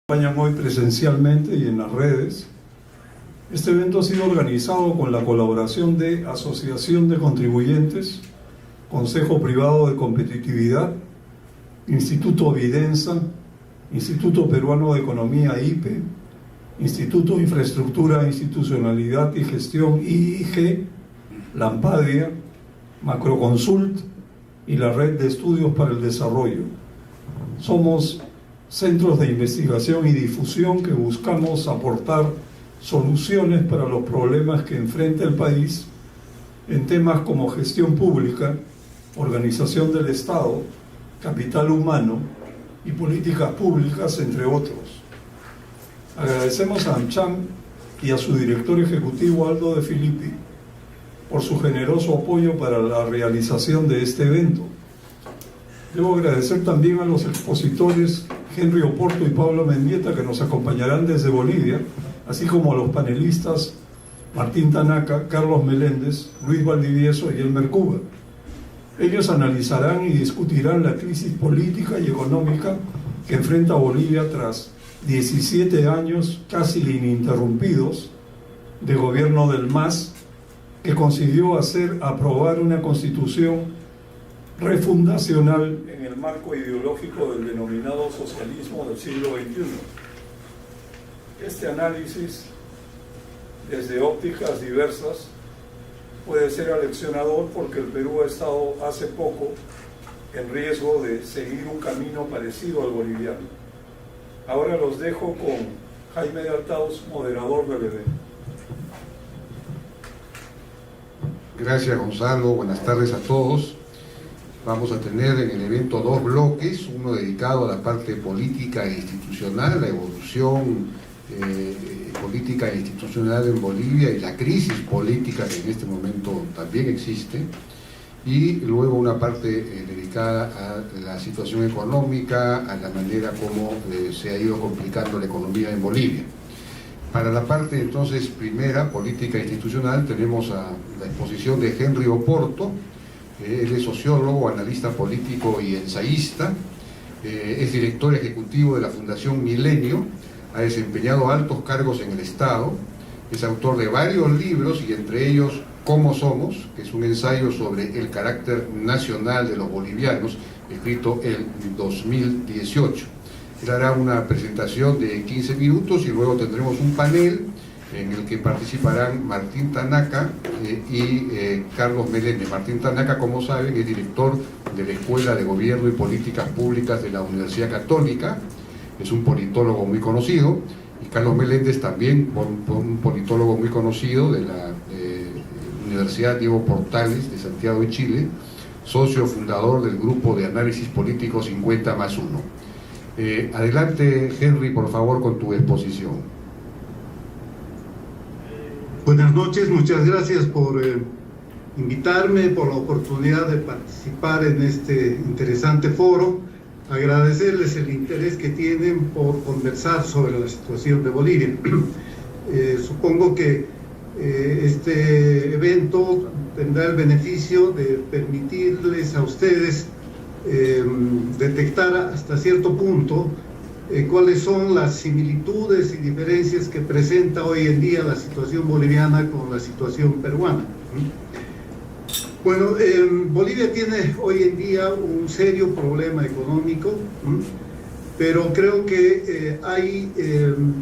Acompañan hoy presencialmente y en las redes. Este evento ha sido organizado con la colaboración de Asociación de Contribuyentes, Consejo Privado de Competitividad, Instituto Videnza, Instituto Peruano de Economía IPE, Instituto Infraestructura, Institucionalidad y Gestión IIG, Lampadia, Macroconsult y la Red de Estudios para el Desarrollo. Somos centros de investigación y difusión que buscamos aportar soluciones para los problemas que enfrenta el país en temas como gestión pública, organización del Estado, capital humano y políticas públicas, entre otros. Agradecemos a AmCham y a su director ejecutivo Aldo de Filippi por su generoso apoyo para la realización de este evento. Debo agradecer también a los expositores Henry Oporto y Pablo Mendieta, que nos acompañarán desde Bolivia, así como a los panelistas Martín Tanaka, Carlos Meléndez, Luis Valdivieso y Elmer Cuba. Ellos analizarán y discutirán la crisis política y económica que enfrenta Bolivia tras 17 años casi ininterrumpidos de gobierno del MAS, que consiguió aprobar una constitución refundacional en el marco ideológico del denominado socialismo del siglo XXI. Este análisis, desde ópticas diversas, puede ser aleccionador porque el Perú ha estado hace poco en riesgo de seguir un camino parecido al boliviano. Ahora los dejo con Jaime de Altaus, moderador del evento. Gracias, Gonzalo. Buenas tardes a todos. Vamos a tener en el evento dos bloques, uno dedicado a la parte política e institucional, la evolución política e institucional en Bolivia y la crisis política que en este momento también existe, y luego una parte dedicada a la situación económica, a la manera como se ha ido complicando la economía en Bolivia. Para la parte entonces primera, política e institucional, tenemos a la exposición de Henry Oporto. Él es sociólogo, analista político y ensayista, es director ejecutivo de la Fundación Milenio, ha desempeñado altos cargos en el Estado, es autor de varios libros y entre ellos ¿Cómo somos?, que es un ensayo sobre el carácter nacional de los bolivianos, escrito en 2018. Él hará una presentación de 15 minutos y luego tendremos un panel en el que participarán Martín Tanaka y Carlos Meléndez. Martín Tanaka, como saben, es director de la Escuela de Gobierno y Políticas Públicas de la Universidad Católica, es un politólogo muy conocido, y Carlos Meléndez también, un politólogo muy conocido de la Universidad Diego Portales de Santiago de Chile, socio fundador del grupo de análisis político 50+1. Adelante, Henry, por favor, con tu exposición. Buenas noches, muchas gracias por invitarme, por la oportunidad de participar en este interesante foro. Agradecerles el interés que tienen por conversar sobre la situación de Bolivia. Supongo que este evento tendrá el beneficio de permitirles a ustedes detectar hasta cierto punto cuáles son las similitudes y diferencias que presenta hoy en día la situación boliviana con la situación peruana. Bueno, Bolivia tiene hoy en día un serio problema económico, pero creo que hay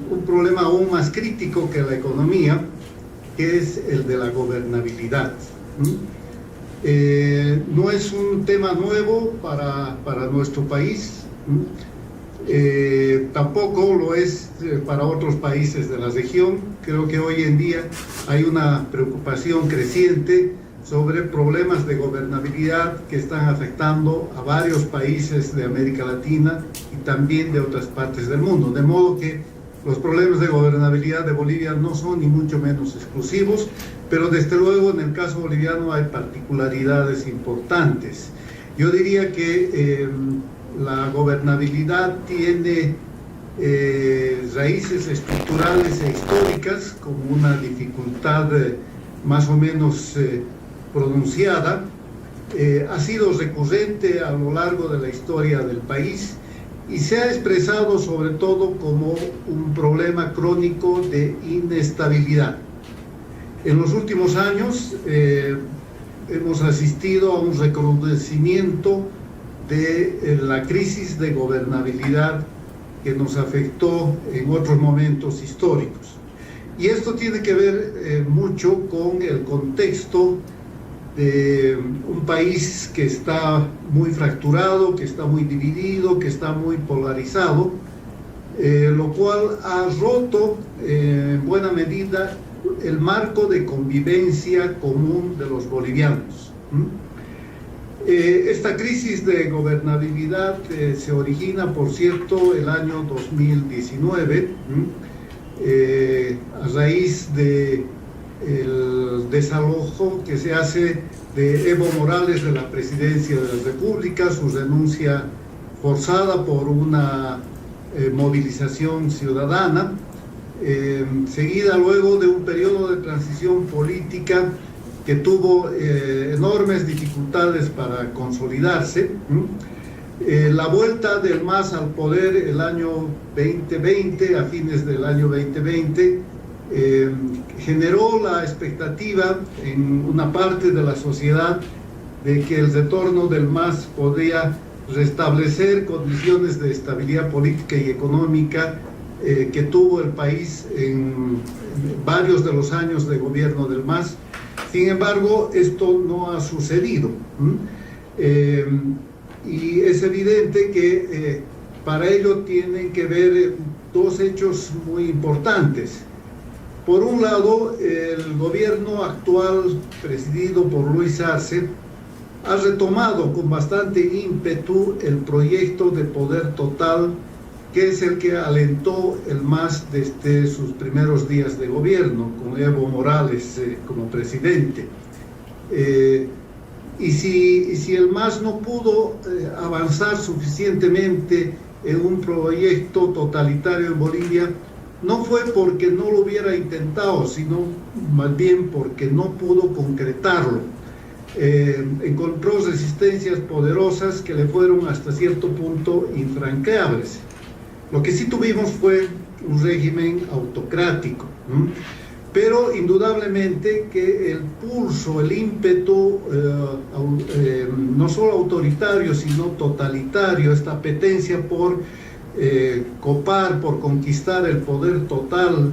un problema aún más crítico que la economía, que es el de la gobernabilidad. No es un tema nuevo para nuestro país, tampoco lo es para otros países de la región. Creo que hoy en día hay una preocupación creciente sobre problemas de gobernabilidad que están afectando a varios países de América Latina y también de otras partes del mundo, de modo que los problemas de gobernabilidad de Bolivia no son ni mucho menos exclusivos, pero desde luego en el caso boliviano hay particularidades importantes. Yo diría que la gobernabilidad tiene raíces estructurales e históricas, como una dificultad más o menos pronunciada. Ha sido recurrente a lo largo de la historia del país y se ha expresado sobre todo como un problema crónico de inestabilidad. En los últimos años hemos asistido a un recrudecimiento de la crisis de gobernabilidad que nos afectó en otros momentos históricos. Y esto tiene que ver mucho con el contexto de un país que está muy fracturado, que está muy dividido, que está muy polarizado, lo cual ha roto en buena medida el marco de convivencia común de los bolivianos. Esta crisis de gobernabilidad se origina, por cierto, el año 2019, a raíz del desalojo que se hace de Evo Morales de la presidencia de la República, su renuncia forzada por una movilización ciudadana, seguida luego de un periodo de transición política que tuvo enormes dificultades para consolidarse. La vuelta del MAS al poder el año 2020, a fines del año 2020, generó la expectativa en una parte de la sociedad de que el retorno del MAS podría restablecer condiciones de estabilidad política y económica que tuvo el país en varios de los años de gobierno del MAS. Sin embargo, esto no ha sucedido. Y es evidente que para ello tienen que ver dos hechos muy importantes. Por un lado, el gobierno actual, presidido por Luis Arce, ha retomado con bastante ímpetu el proyecto de poder total, que es el que alentó el MAS desde sus primeros días de gobierno, con Evo Morales como presidente. Y si el MAS no pudo avanzar suficientemente en un proyecto totalitario en Bolivia, no fue porque no lo hubiera intentado, sino más bien porque no pudo concretarlo. Encontró resistencias poderosas que le fueron hasta cierto punto infranqueables. Lo que sí tuvimos fue un régimen autocrático, pero indudablemente que el pulso, el ímpetu, no solo autoritario, sino totalitario, esta apetencia por copar, por conquistar el poder total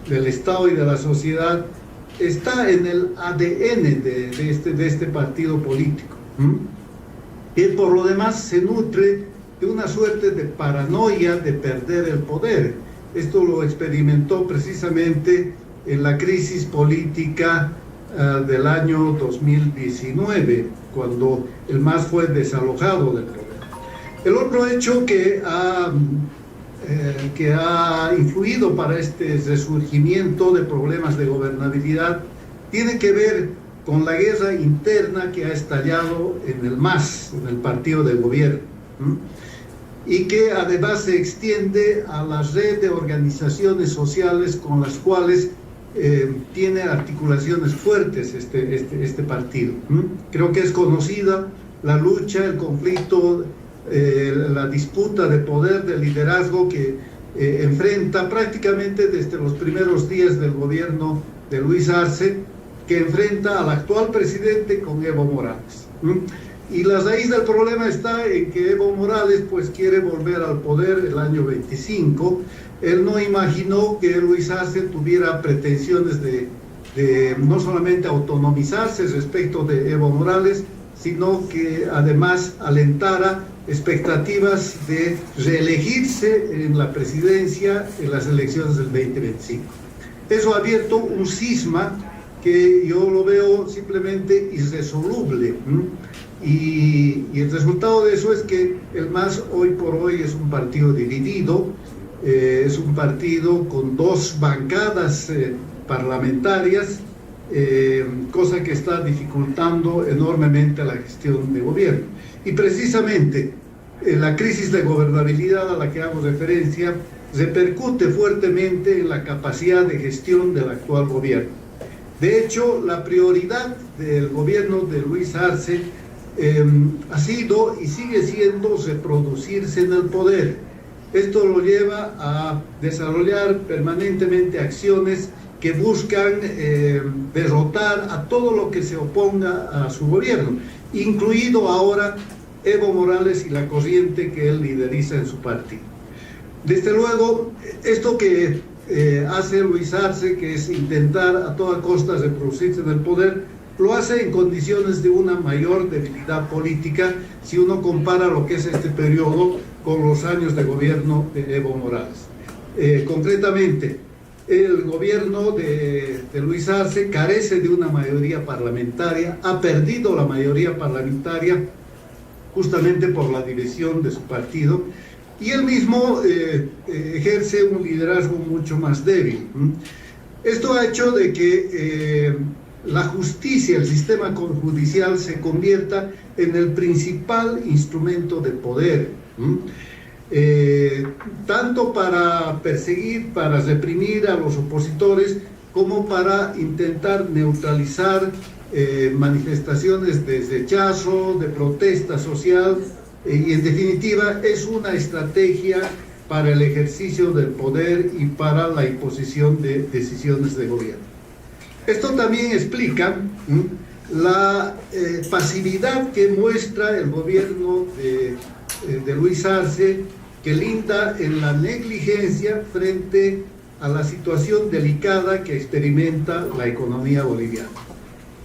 del Estado y de la sociedad, está en el ADN de este partido político. Y por lo demás se nutre de una suerte de paranoia de perder el poder. Esto lo experimentó precisamente en la crisis política del año 2019, cuando el MAS fue desalojado del poder. El otro hecho que ha influido para este resurgimiento de problemas de gobernabilidad tiene que ver con la guerra interna que ha estallado en el MAS, en el partido de gobierno, y que además se extiende a la red de organizaciones sociales con las cuales tiene articulaciones fuertes este partido. Creo que es conocida la lucha, el conflicto, la disputa de poder, de liderazgo que enfrenta prácticamente desde los primeros días del gobierno de Luis Arce, que enfrenta al actual presidente con Evo Morales. Y la raíz del problema está en que Evo Morales pues quiere volver al poder el año 25. Él no imaginó que Luis Arce tuviera pretensiones de no solamente autonomizarse respecto de Evo Morales, sino que además alentara expectativas de reelegirse en la presidencia en las elecciones del 2025. Eso ha abierto un cisma que yo lo veo simplemente irresoluble. Y el resultado de eso es que el MAS hoy por hoy es un partido dividido, es un partido con dos bancadas parlamentarias, cosa que está dificultando enormemente la gestión de gobierno. Y precisamente la crisis de gobernabilidad a la que hago referencia repercute fuertemente en la capacidad de gestión del actual gobierno. De hecho, la prioridad del gobierno de Luis Arce ha sido y sigue siendo reproducirse en el poder. Esto lo lleva a desarrollar permanentemente acciones que buscan derrotar a todo lo que se oponga a su gobierno, incluido ahora Evo Morales y la corriente que él lideriza en su partido. Desde luego, esto que hace Luis Arce, que es intentar a toda costa reproducirse en el poder, lo hace en condiciones de una mayor debilidad política si uno compara lo que es este periodo con los años de gobierno de Evo Morales. Concretamente, el gobierno de Luis Arce carece de una mayoría parlamentaria, ha perdido la mayoría parlamentaria justamente por la división de su partido, y él mismo ejerce un liderazgo mucho más débil. Esto ha hecho de que la justicia, el sistema judicial, se convierta en el principal instrumento de poder, tanto para perseguir, para reprimir a los opositores, como para intentar neutralizar manifestaciones de rechazo, de protesta social, y en definitiva es una estrategia para el ejercicio del poder y para la imposición de decisiones de gobierno. Esto también explica la pasividad que muestra el gobierno de Luis Arce, que linda en la negligencia frente a la situación delicada que experimenta la economía boliviana.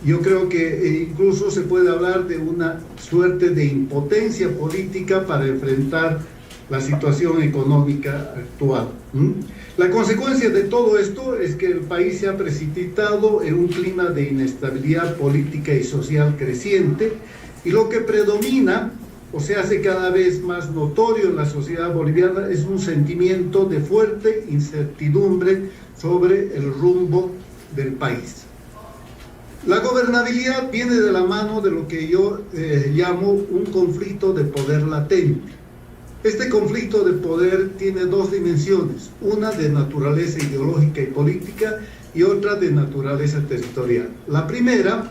Yo creo que incluso se puede hablar de una suerte de impotencia política para enfrentar la situación económica actual. La consecuencia de todo esto es que el país se ha precipitado en un clima de inestabilidad política y social creciente, y lo que predomina o se hace cada vez más notorio en la sociedad boliviana es un sentimiento de fuerte incertidumbre sobre el rumbo del país. La gobernabilidad viene de la mano de lo que yo llamo un conflicto de poder latente. Este conflicto de poder tiene dos dimensiones, una de naturaleza ideológica y política y otra de naturaleza territorial. La primera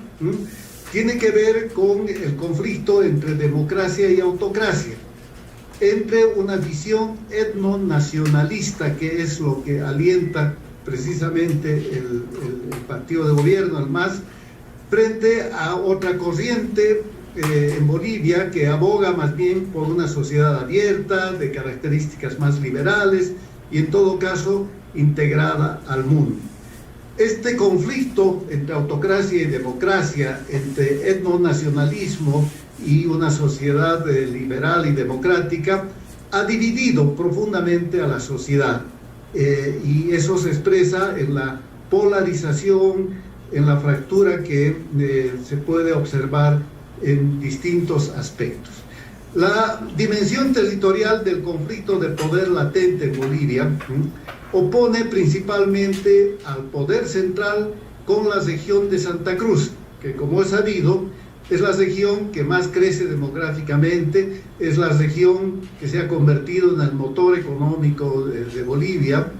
tiene que ver con el conflicto entre democracia y autocracia, entre una visión etnonacionalista, que es lo que alienta precisamente el partido de gobierno, el MAS, frente a otra corriente en Bolivia que aboga más bien por una sociedad abierta, de características más liberales y en todo caso integrada al mundo. Este conflicto entre autocracia y democracia, entre etnonacionalismo y una sociedad liberal y democrática, ha dividido profundamente a la sociedad, y eso se expresa en la polarización, en la fractura que se puede observar en distintos aspectos. La dimensión territorial del conflicto de poder latente en Bolivia opone principalmente al poder central con la región de Santa Cruz, que, como es sabido, es la región que más crece demográficamente, es la región que se ha convertido en el motor económico de Bolivia,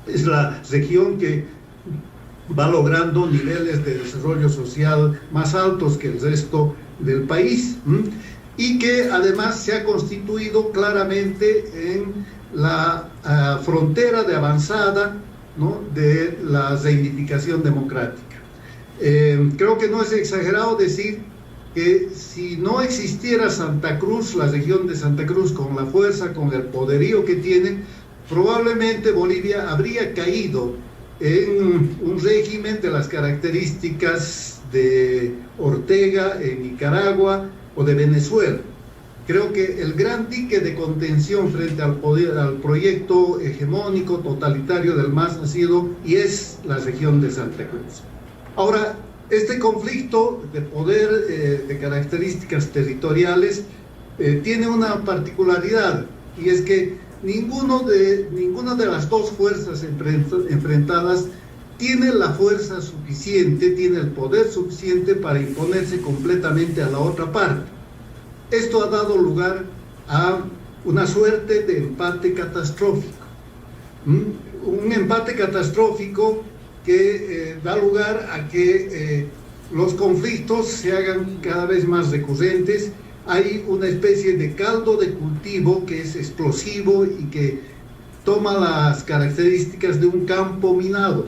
es la región que va logrando niveles de desarrollo social más altos que el resto del país, y que además se ha constituido claramente en la frontera de avanzada, ¿no?, de la reivindicación democrática. Creo que no es exagerado decir que si no existiera Santa Cruz, la región de Santa Cruz, con la fuerza, con el poderío que tiene, probablemente Bolivia habría caído en un régimen de las características de Ortega en Nicaragua o de Venezuela. Creo que el gran dique de contención frente al poder, al proyecto hegemónico totalitario del MAS ha sido y es la región de Santa Cruz. Ahora, este conflicto de poder de características territoriales tiene una particularidad, y es que ninguna de las dos fuerzas enfrentadas tiene la fuerza suficiente, tiene el poder suficiente para imponerse completamente a la otra parte. Esto ha dado lugar a una suerte de empate catastrófico. Un empate catastrófico que da lugar a que los conflictos se hagan cada vez más recurrentes. Hay una especie de caldo de cultivo que es explosivo y que toma las características de un campo minado.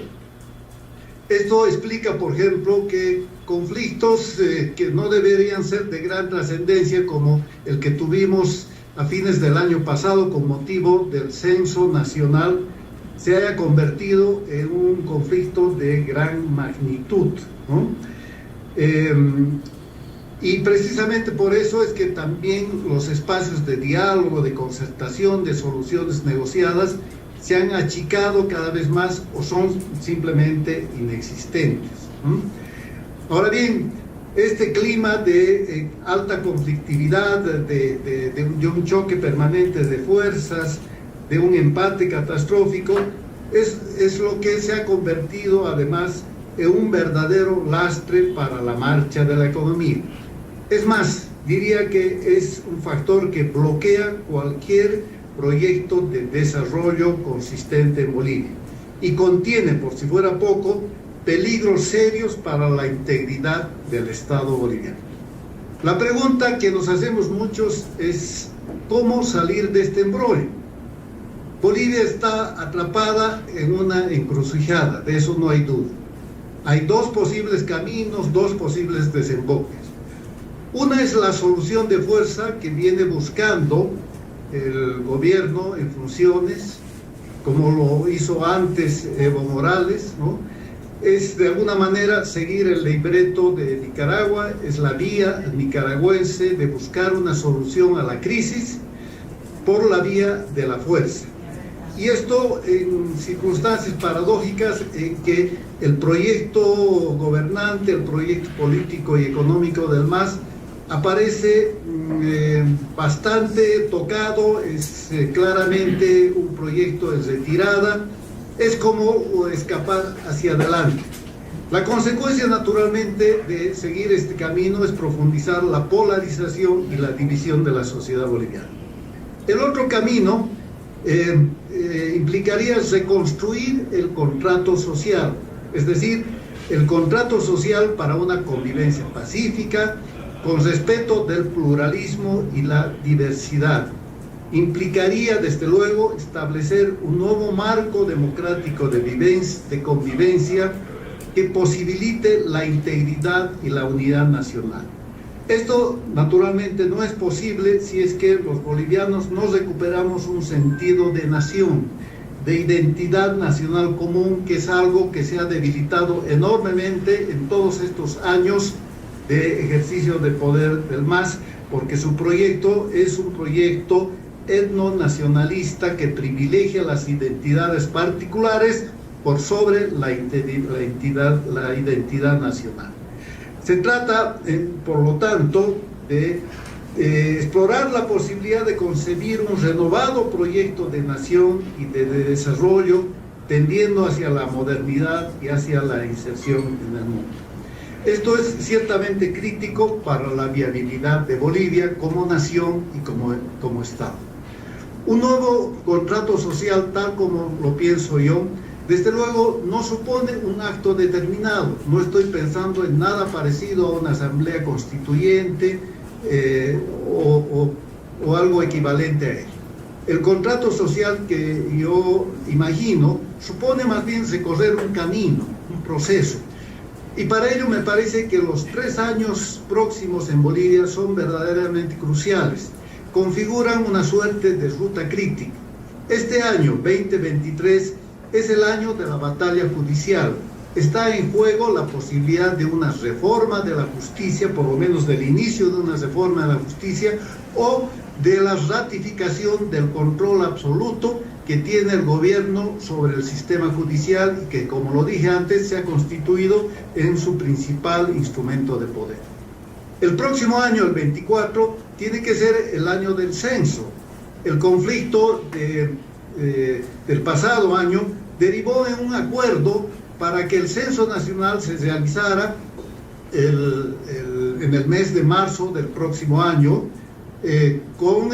Esto explica, por ejemplo, que conflictos que no deberían ser de gran trascendencia, como el que tuvimos a fines del año pasado con motivo del censo nacional, se haya convertido en un conflicto de gran magnitud, ¿no? Y precisamente por eso es que también los espacios de diálogo, de concertación, de soluciones negociadas se han achicado cada vez más o son simplemente inexistentes. Ahora bien, este clima de alta conflictividad, de un choque permanente de fuerzas, de un empate catastrófico, es lo que se ha convertido además en un verdadero lastre para la marcha de la economía. Es más, diría que es un factor que bloquea cualquier proyecto de desarrollo consistente en Bolivia y contiene, por si fuera poco, peligros serios para la integridad del Estado boliviano. La pregunta que nos hacemos muchos es ¿cómo salir de este embrollo? Bolivia está atrapada en una encrucijada, de eso no hay duda. Hay dos posibles caminos, dos posibles desemboques. Una es la solución de fuerza que viene buscando el gobierno en funciones, como lo hizo antes Evo Morales, ¿no? Es de alguna manera seguir el libreto de Nicaragua, es la vía nicaragüense de buscar una solución a la crisis por la vía de la fuerza. Y esto en circunstancias paradójicas en que el proyecto gobernante, el proyecto político y económico del MAS aparece bastante tocado, es claramente un proyecto de retirada, es como escapar hacia adelante. La consecuencia naturalmente de seguir este camino es profundizar la polarización y la división de la sociedad boliviana. El otro camino implicaría reconstruir el contrato social, es decir, el contrato social para una convivencia pacífica, con respeto del pluralismo y la diversidad. Implicaría, desde luego, establecer un nuevo marco democrático de convivencia que posibilite la integridad y la unidad nacional. Esto, naturalmente, no es posible si es que los bolivianos no recuperamos un sentido de nación, de identidad nacional común, que es algo que se ha debilitado enormemente en todos estos años de ejercicio de poder del MAS, porque su proyecto es un proyecto etnonacionalista que privilegia las identidades particulares por sobre la identidad nacional. Se trata, por lo tanto, de explorar la posibilidad de concebir un renovado proyecto de nación y de desarrollo tendiendo hacia la modernidad y hacia la inserción en el mundo. Esto es ciertamente crítico para la viabilidad de Bolivia como nación y como Estado. Un nuevo contrato social, tal como lo pienso yo, desde luego no supone un acto determinado. No estoy pensando en nada parecido a una asamblea constituyente o algo equivalente a ello. El contrato social que yo imagino supone más bien recorrer un camino, un proceso. Y para ello me parece que los 3 años próximos en Bolivia son verdaderamente cruciales. Configuran una suerte de ruta crítica. Este año, 2023, es el año de la batalla judicial. Está en juego la posibilidad de una reforma de la justicia, por lo menos del inicio de una reforma de la justicia, o de la ratificación del control absoluto que tiene el gobierno sobre el sistema judicial y que, como lo dije antes, se ha constituido en su principal instrumento de poder. El próximo año, el 24, tiene que ser el año del censo. El conflicto del pasado año derivó en un acuerdo para que el censo nacional se realizara en el mes de marzo del próximo año, con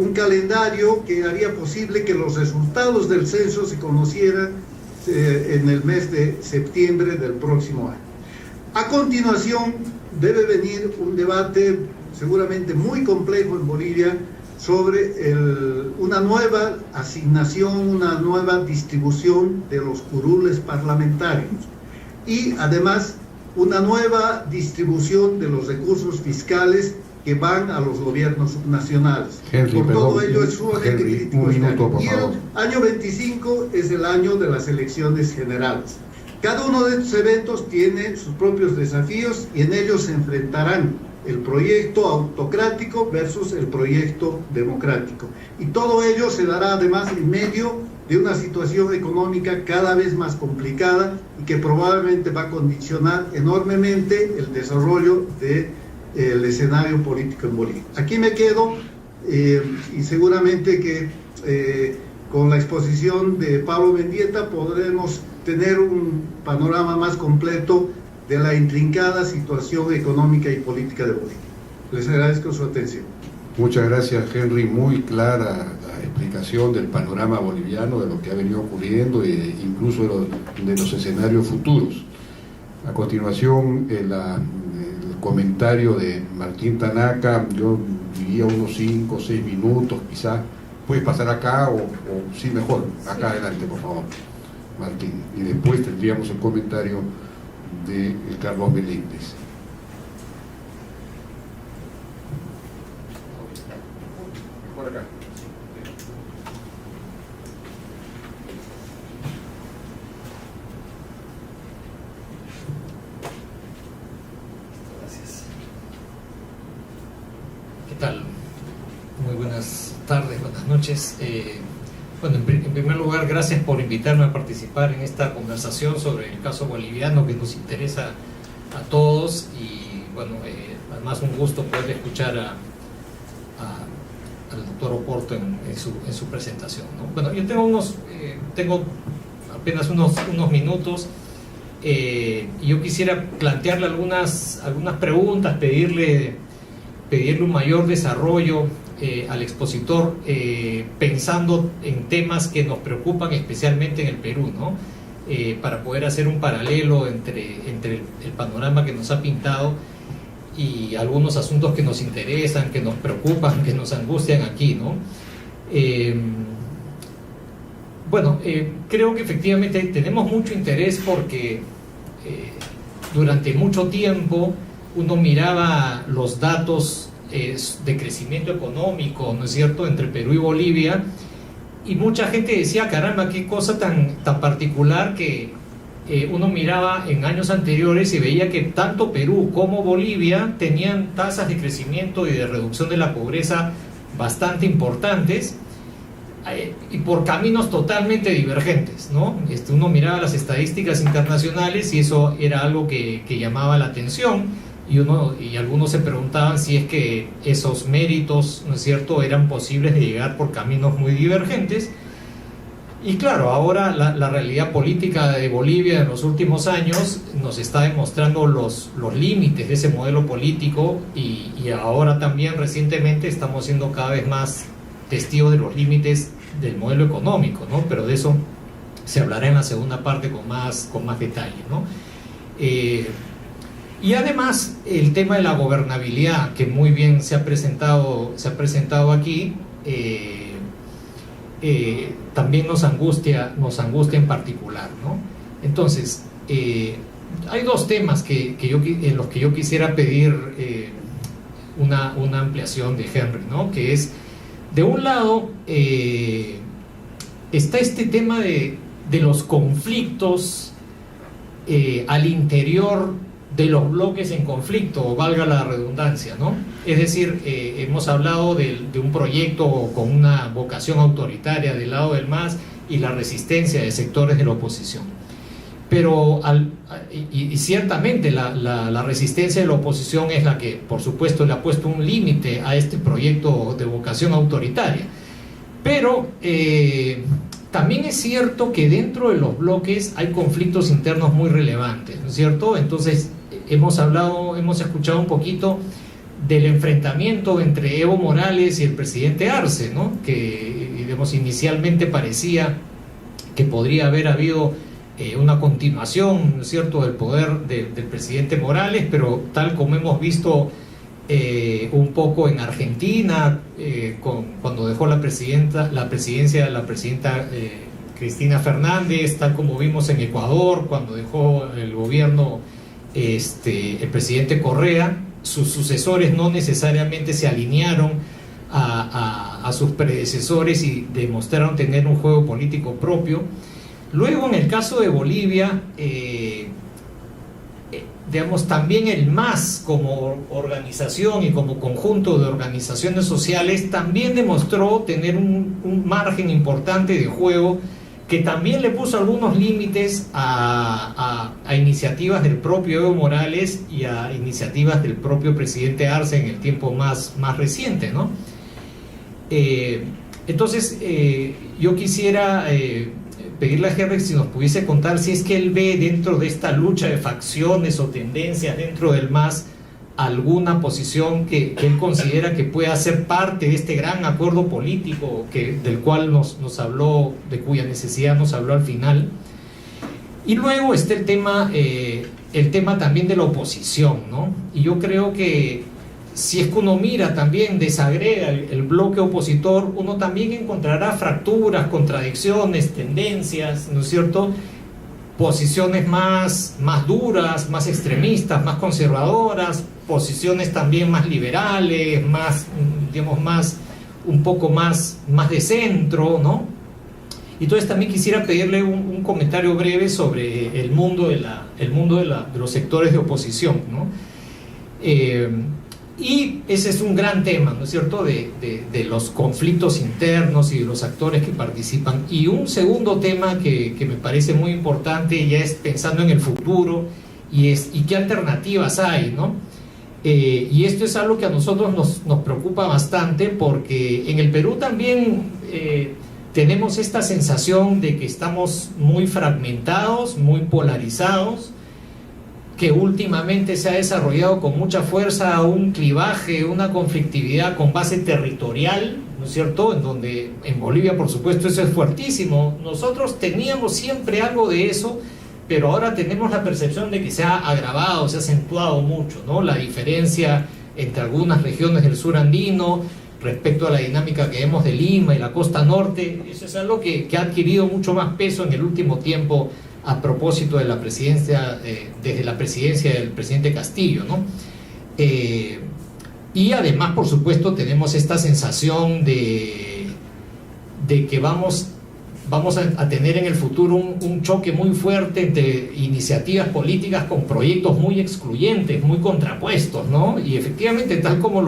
un calendario que haría posible que los resultados del censo se conocieran en el mes de septiembre del próximo año. A continuación debe venir un debate seguramente muy complejo en Bolivia sobre una nueva asignación, una nueva distribución de los curules parlamentarios y además una nueva distribución de los recursos fiscales que van a los gobiernos subnacionales. Por todo ello es sumamente crítico. Un minuto, por y favor. el año 25 es el año de las elecciones generales. Cada uno de estos eventos tiene sus propios desafíos y en ellos se enfrentarán el proyecto autocrático versus el proyecto democrático. Y todo ello se dará además en medio de una situación económica cada vez más complicada y que probablemente va a condicionar enormemente el desarrollo del escenario político en Bolivia. Aquí me quedo y seguramente que con la exposición de Pablo Mendieta podremos tener un panorama más completo de la intrincada situación económica y política de Bolivia. Les agradezco su atención. Muchas gracias, Henry. Muy clara la explicación del panorama boliviano, de lo que ha venido ocurriendo e incluso de los escenarios futuros. A continuación, el comentario de Martín Tanaka, yo diría unos 5 o 6 minutos quizás. Puedes pasar acá o sí, mejor, acá adelante, por favor, Martín. Y después tendríamos el comentario de Carlos Meléndez. Por acá. Gracias. ¿Qué tal? Muy buenas tardes, buenas noches. Bueno, en primer lugar, gracias por invitarme a participar en esta conversación sobre el caso boliviano que nos interesa a todos y bueno, además un gusto poder escuchar al doctor Oporto en su presentación, ¿no? Bueno, yo tengo apenas unos minutos y yo quisiera plantearle algunas preguntas, pedirle un mayor desarrollo al expositor, pensando en temas que nos preocupan especialmente en el Perú, ¿no? Para poder hacer un paralelo entre el panorama que nos ha pintado y algunos asuntos que nos interesan, que nos preocupan, que nos angustian aquí, ¿no? Bueno, creo que efectivamente tenemos mucho interés porque durante mucho tiempo uno miraba los datos de crecimiento económico, ¿no es cierto?, entre Perú y Bolivia, y mucha gente decía, caramba, qué cosa tan particular, que uno miraba en años anteriores y veía que tanto Perú como Bolivia tenían tasas de crecimiento y de reducción de la pobreza bastante importantes y por caminos totalmente divergentes, ¿no? Uno miraba las estadísticas internacionales y eso era algo que llamaba la atención. Y algunos se preguntaban si es que esos méritos, ¿no es cierto?, eran posibles de llegar por caminos muy divergentes. Y claro, ahora la realidad política de Bolivia en los últimos años nos está demostrando los límites de ese modelo político y ahora también recientemente estamos siendo cada vez más testigos de los límites del modelo económico, ¿no? Pero de eso se hablará en la segunda parte con más detalle, ¿no? Y además el tema de la gobernabilidad, que muy bien se ha presentado aquí, también nos angustia en particular, ¿no? Entonces, hay dos temas en los que yo quisiera pedir una ampliación de Henry, ¿no? Que es, de un lado, está este tema de los conflictos al interior de los bloques en conflicto, valga la redundancia, ¿no? Es decir, hemos hablado de un proyecto con una vocación autoritaria del lado del MAS y la resistencia de sectores de la oposición. Pero, y ciertamente la resistencia de la oposición es la que, por supuesto, le ha puesto un límite a este proyecto de vocación autoritaria. Pero también es cierto que dentro de los bloques hay conflictos internos muy relevantes, ¿no es cierto? Entonces, hemos escuchado un poquito del enfrentamiento entre Evo Morales y el presidente Arce, ¿no? Que, digamos, inicialmente parecía que podría haber habido una continuación, ¿no es cierto?, del poder del presidente Morales, pero tal como hemos visto un poco en Argentina, cuando dejó la presidencia la presidenta Cristina Fernández, tal como vimos en Ecuador, cuando dejó el gobierno el presidente Correa, sus sucesores no necesariamente se alinearon a sus predecesores y demostraron tener un juego político propio. Luego, en el caso de Bolivia, digamos, también el MAS como organización y como conjunto de organizaciones sociales también demostró tener un margen importante de juego, que también le puso algunos límites a iniciativas del propio Evo Morales y a iniciativas del propio presidente Arce en el tiempo más reciente, ¿no? Entonces, yo quisiera pedirle a Henry si nos pudiese contar si es que él ve dentro de esta lucha de facciones o tendencias dentro del MAS alguna posición que él considera que pueda ser parte de este gran acuerdo político del cual nos habló, de cuya necesidad nos habló al final. Y luego está el tema también de la oposición, ¿no? Y yo creo que si es que uno mira también, desagrega el bloque opositor, uno también encontrará fracturas, contradicciones, tendencias, ¿no es cierto?, posiciones más duras, más extremistas, más conservadoras, posiciones también más liberales, más, digamos, un poco más de centro, ¿no? Entonces también quisiera pedirle un comentario breve sobre el mundo de los sectores de oposición, ¿no? Y ese es un gran tema, ¿no es cierto?, de los conflictos internos y de los actores que participan. Y un segundo tema que me parece muy importante, ya es pensando en el futuro, y qué alternativas hay, ¿no? Y esto es algo que a nosotros nos preocupa bastante, porque en el Perú también tenemos esta sensación de que estamos muy fragmentados, muy polarizados, que últimamente se ha desarrollado con mucha fuerza un clivaje, una conflictividad con base territorial, ¿no es cierto?, en donde en Bolivia, por supuesto, eso es fuertísimo. Nosotros teníamos siempre algo de eso, pero ahora tenemos la percepción de que se ha agravado, se ha acentuado mucho, ¿no?, la diferencia entre algunas regiones del sur andino respecto a la dinámica que vemos de Lima y la costa norte. Eso es algo que ha adquirido mucho más peso en el último tiempo, a propósito de la presidencia, desde la presidencia del presidente Castillo, ¿no? Y además, por supuesto, tenemos esta sensación de que vamos a tener en el futuro un choque muy fuerte entre iniciativas políticas con proyectos muy excluyentes, muy contrapuestos, ¿no? Y efectivamente, tal como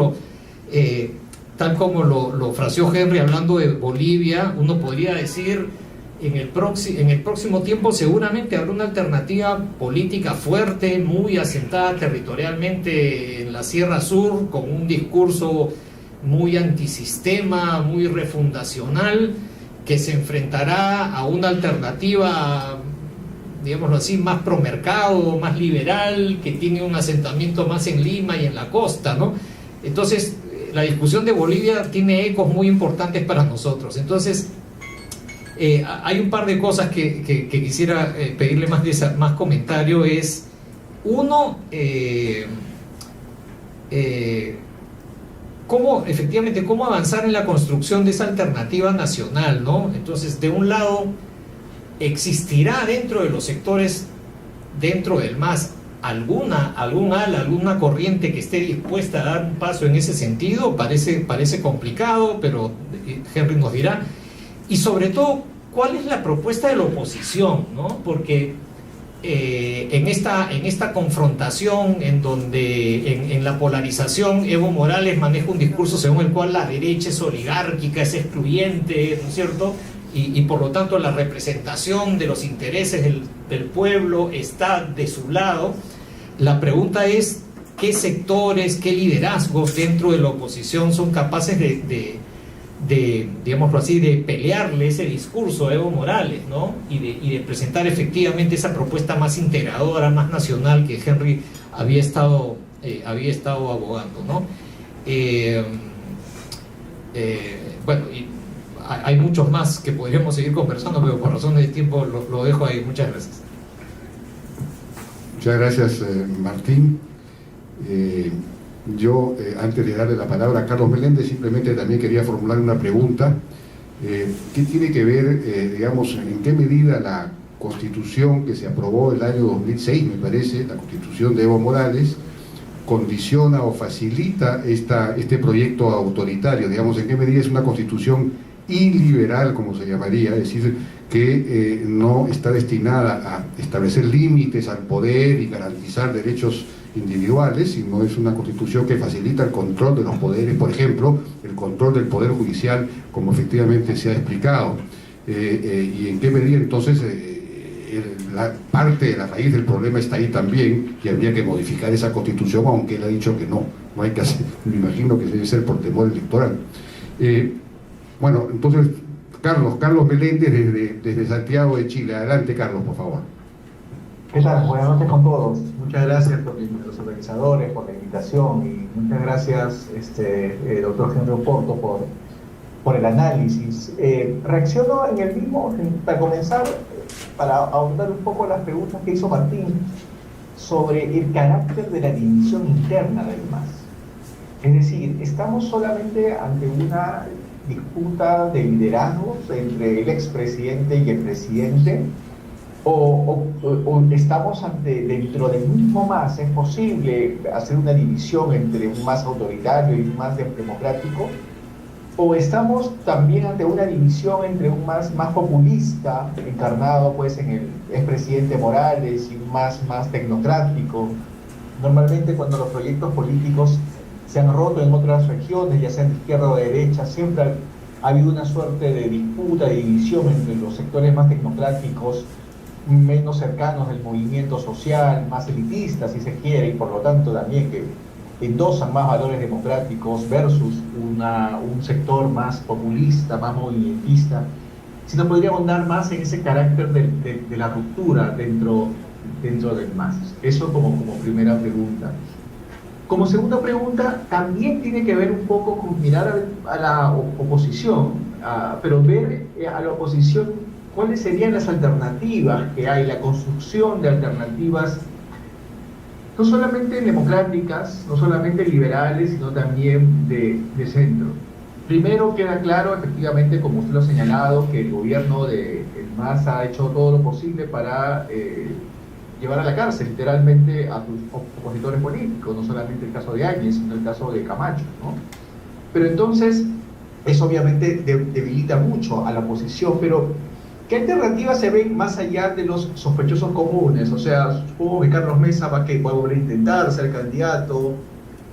lo fraseó Henry hablando de Bolivia, uno podría decir, en el próximo tiempo seguramente habrá una alternativa política fuerte, muy asentada territorialmente en la Sierra Sur, con un discurso muy antisistema, muy refundacional, que se enfrentará a una alternativa, digámoslo así, más promercado, más liberal, que tiene un asentamiento más en Lima y en la costa, ¿no? Entonces, la discusión de Bolivia tiene ecos muy importantes para nosotros. Entonces, hay un par de cosas que quisiera pedirle más comentario. Es uno, cómo avanzar en la construcción de esa alternativa nacional, ¿no? Entonces, de un lado, existirá dentro de los sectores, dentro del MAS, algún ala, alguna corriente que esté dispuesta a dar un paso en ese sentido. Parece complicado, pero Henry nos dirá. Y sobre todo, ¿cuál es la propuesta de la oposición, ¿no? Porque en esta confrontación, en donde en la polarización, Evo Morales maneja un discurso según el cual la derecha es oligárquica, es excluyente, ¿no es cierto?, y por lo tanto la representación de los intereses del pueblo está de su lado. La pregunta es, ¿qué sectores, qué liderazgos dentro de la oposición son capaces de digámoslo así, de pelearle ese discurso a Evo Morales, ¿no? Y de presentar efectivamente esa propuesta más integradora, más nacional, que Henry había estado abogando, ¿no? Bueno, y hay muchos más que podríamos seguir conversando, pero por razones de tiempo lo dejo ahí. Muchas gracias. Muchas gracias, Martín. Yo, antes de darle la palabra a Carlos Meléndez, simplemente también quería formular una pregunta. ¿Qué tiene que ver, digamos, en qué medida la Constitución que se aprobó el año 2006, me parece, la Constitución de Evo Morales, condiciona o facilita este proyecto autoritario? Digamos, ¿en qué medida es una Constitución iliberal, como se llamaría? Es decir, que no está destinada a establecer límites al poder y garantizar derechos individuales, sino es una Constitución que facilita el control de los poderes, por ejemplo, el control del Poder Judicial, como efectivamente se ha explicado. Y en qué medida entonces la parte de la raíz del problema está ahí también, y habría que modificar esa Constitución, aunque él ha dicho que no hay que hacer, me imagino que debe ser por temor electoral. Bueno, entonces, Carlos Meléndez desde Santiago de Chile. Adelante, Carlos, por favor. ¿Qué tal? Buenas noches con todos. Muchas gracias por los organizadores, por la invitación, y muchas gracias, doctor Henry Oporto, por el análisis. Reacciono en el mismo, para comenzar, para ahondar un poco las preguntas que hizo Martín sobre el carácter de la división interna del MAS. Es decir, ¿estamos solamente ante una disputa de liderazgos entre el expresidente y el presidente? ¿O estamos dentro del mismo MAS? ¿Es posible hacer una división entre un MAS autoritario y un MAS democrático? ¿O estamos también ante una división entre un MAS más populista, encarnado pues en el expresidente Morales, y un MAS más tecnocrático? Normalmente cuando los proyectos políticos se han roto en otras regiones, ya sean de izquierda o de derecha, siempre ha habido una suerte de disputa, de división entre los sectores más tecnocráticos, menos cercanos del movimiento social, más elitistas si se quiere, y por lo tanto también que endosan más valores democráticos, versus un sector más populista, más movimentista. Si nos podría ahondar más en ese carácter de la ruptura dentro del MAS. Eso como primera pregunta. Como segunda pregunta, también tiene que ver un poco con mirar a la oposición, pero ver a la oposición cuáles serían las alternativas que hay, la construcción de alternativas no solamente democráticas, no solamente liberales, sino también de centro. Primero, queda claro, efectivamente, como usted lo ha señalado, que el gobierno del MAS ha hecho todo lo posible para llevar a la cárcel, literalmente, a sus opositores políticos, no solamente el caso de Áñez, sino el caso de Camacho, ¿no? Pero entonces, eso obviamente debilita mucho a la oposición, pero ¿qué alternativas se ven más allá de los sospechosos comunes? O sea, supongo que Carlos Mesa va a volver a intentar ser candidato.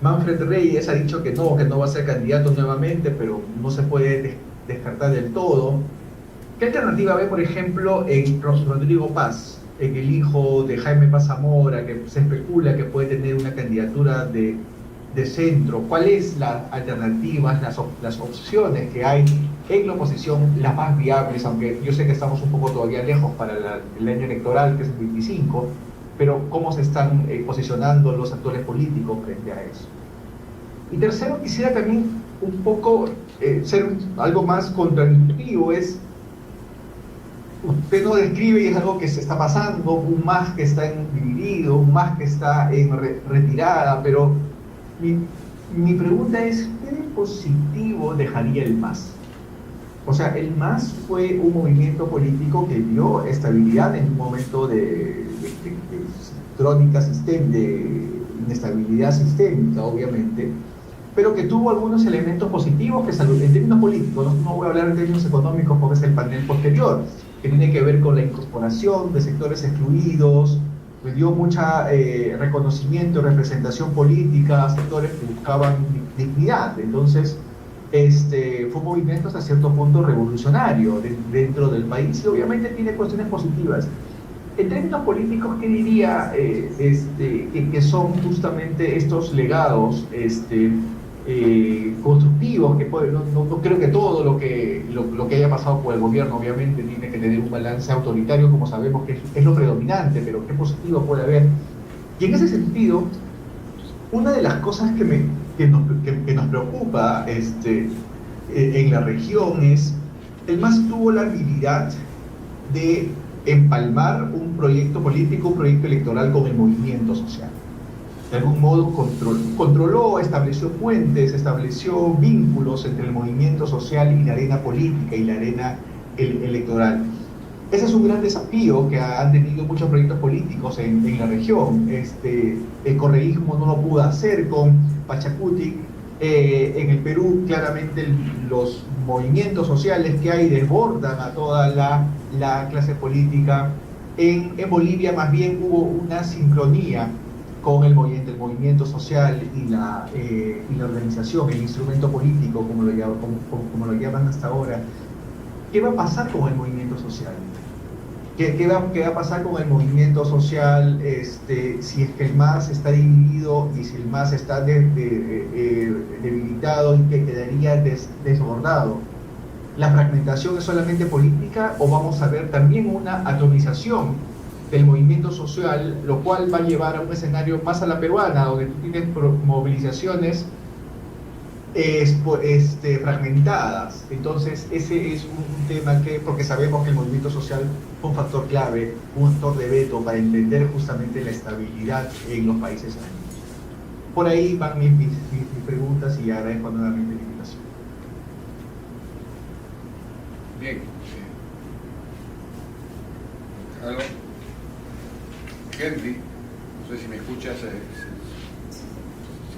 Manfred Reyes ha dicho que no va a ser candidato nuevamente, pero no se puede descartar del todo. ¿Qué alternativa ve, por ejemplo, en Rodrigo Paz, en el hijo de Jaime Paz Zamora, que se especula que puede tener una candidatura de centro? ¿Cuáles son las alternativas, las opciones que hay en la oposición, las más viables? Aunque yo sé que estamos un poco todavía lejos para el año electoral, que es el 25, pero ¿cómo se están posicionando los actores políticos frente a eso? Y tercero, quisiera también un poco ser algo más contraintuitivo. Usted no describe, y es algo que se está pasando, un MAS que está dividido, un MAS que está en retirada, pero mi pregunta es, ¿qué de positivo dejaría el MAS? O sea, el MAS fue un movimiento político que dio estabilidad en un momento de crónica de inestabilidad sistémica, obviamente, pero que tuvo algunos elementos positivos en términos políticos. No voy a hablar en términos económicos porque es el panel posterior, que tiene que ver con la incorporación de sectores excluidos, que dio mucho reconocimiento y representación política a sectores que buscaban dignidad. Entonces, fue un movimiento hasta cierto punto revolucionario dentro del país, y obviamente tiene cuestiones positivas. En términos políticos, ¿qué diría que son justamente estos legados constructivos? Que no creo que todo lo que haya pasado por el gobierno obviamente tiene que tener un balance autoritario, como sabemos que es lo predominante, pero ¿qué positivo puede haber? Y en ese sentido, una de las cosas que nos preocupa en la región es el MAS tuvo la habilidad de empalmar un proyecto político, un proyecto electoral con el movimiento social. De algún modo controló, estableció puentes, estableció vínculos entre el movimiento social y la arena política y la arena electoral. Ese es un gran desafío que han tenido muchos proyectos políticos en la región. El correísmo no lo pudo hacer con Pachacutic. En el Perú, claramente, los movimientos sociales que hay desbordan a toda la clase política. En Bolivia, más bien, hubo una sincronía con el movimiento social y la organización, el instrumento político, como lo llaman hasta ahora. ¿Qué va a pasar con el movimiento social? ¿Qué va a pasar con el movimiento social si es que el MAS está dividido y si el MAS está debilitado y que quedaría desbordado? ¿La fragmentación es solamente política o vamos a ver también una atomización del movimiento social, lo cual va a llevar a un escenario más a la peruana, donde tú tienes movilizaciones fragmentadas? Entonces ese es un tema porque sabemos que el movimiento social fue un factor clave, un factor de veto para entender justamente la estabilidad en los países andinos. Por ahí van mis preguntas y agradezco nuevamente la invitación. Bien. ¿Algo? Henry, no sé si me escuchas.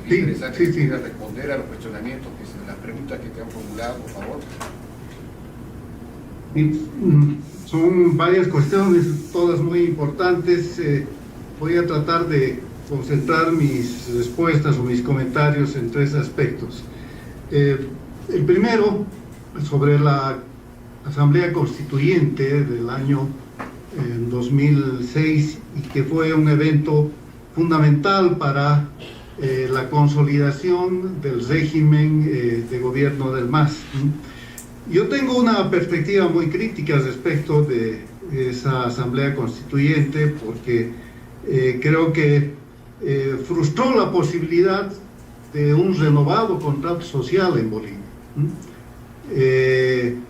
Sí, interesante sí, que sí. quieras responder a los cuestionamientos, las preguntas que te han formulado, por favor. Son varias cuestiones, todas muy importantes. Voy a tratar de concentrar mis respuestas o mis comentarios en tres aspectos. El primero, sobre la Asamblea Constituyente del año 2006, y que fue un evento fundamental para la consolidación del régimen de gobierno del MAS. Yo tengo una perspectiva muy crítica respecto de esa Asamblea Constituyente porque creo que frustró la posibilidad de un renovado contrato social en Bolivia.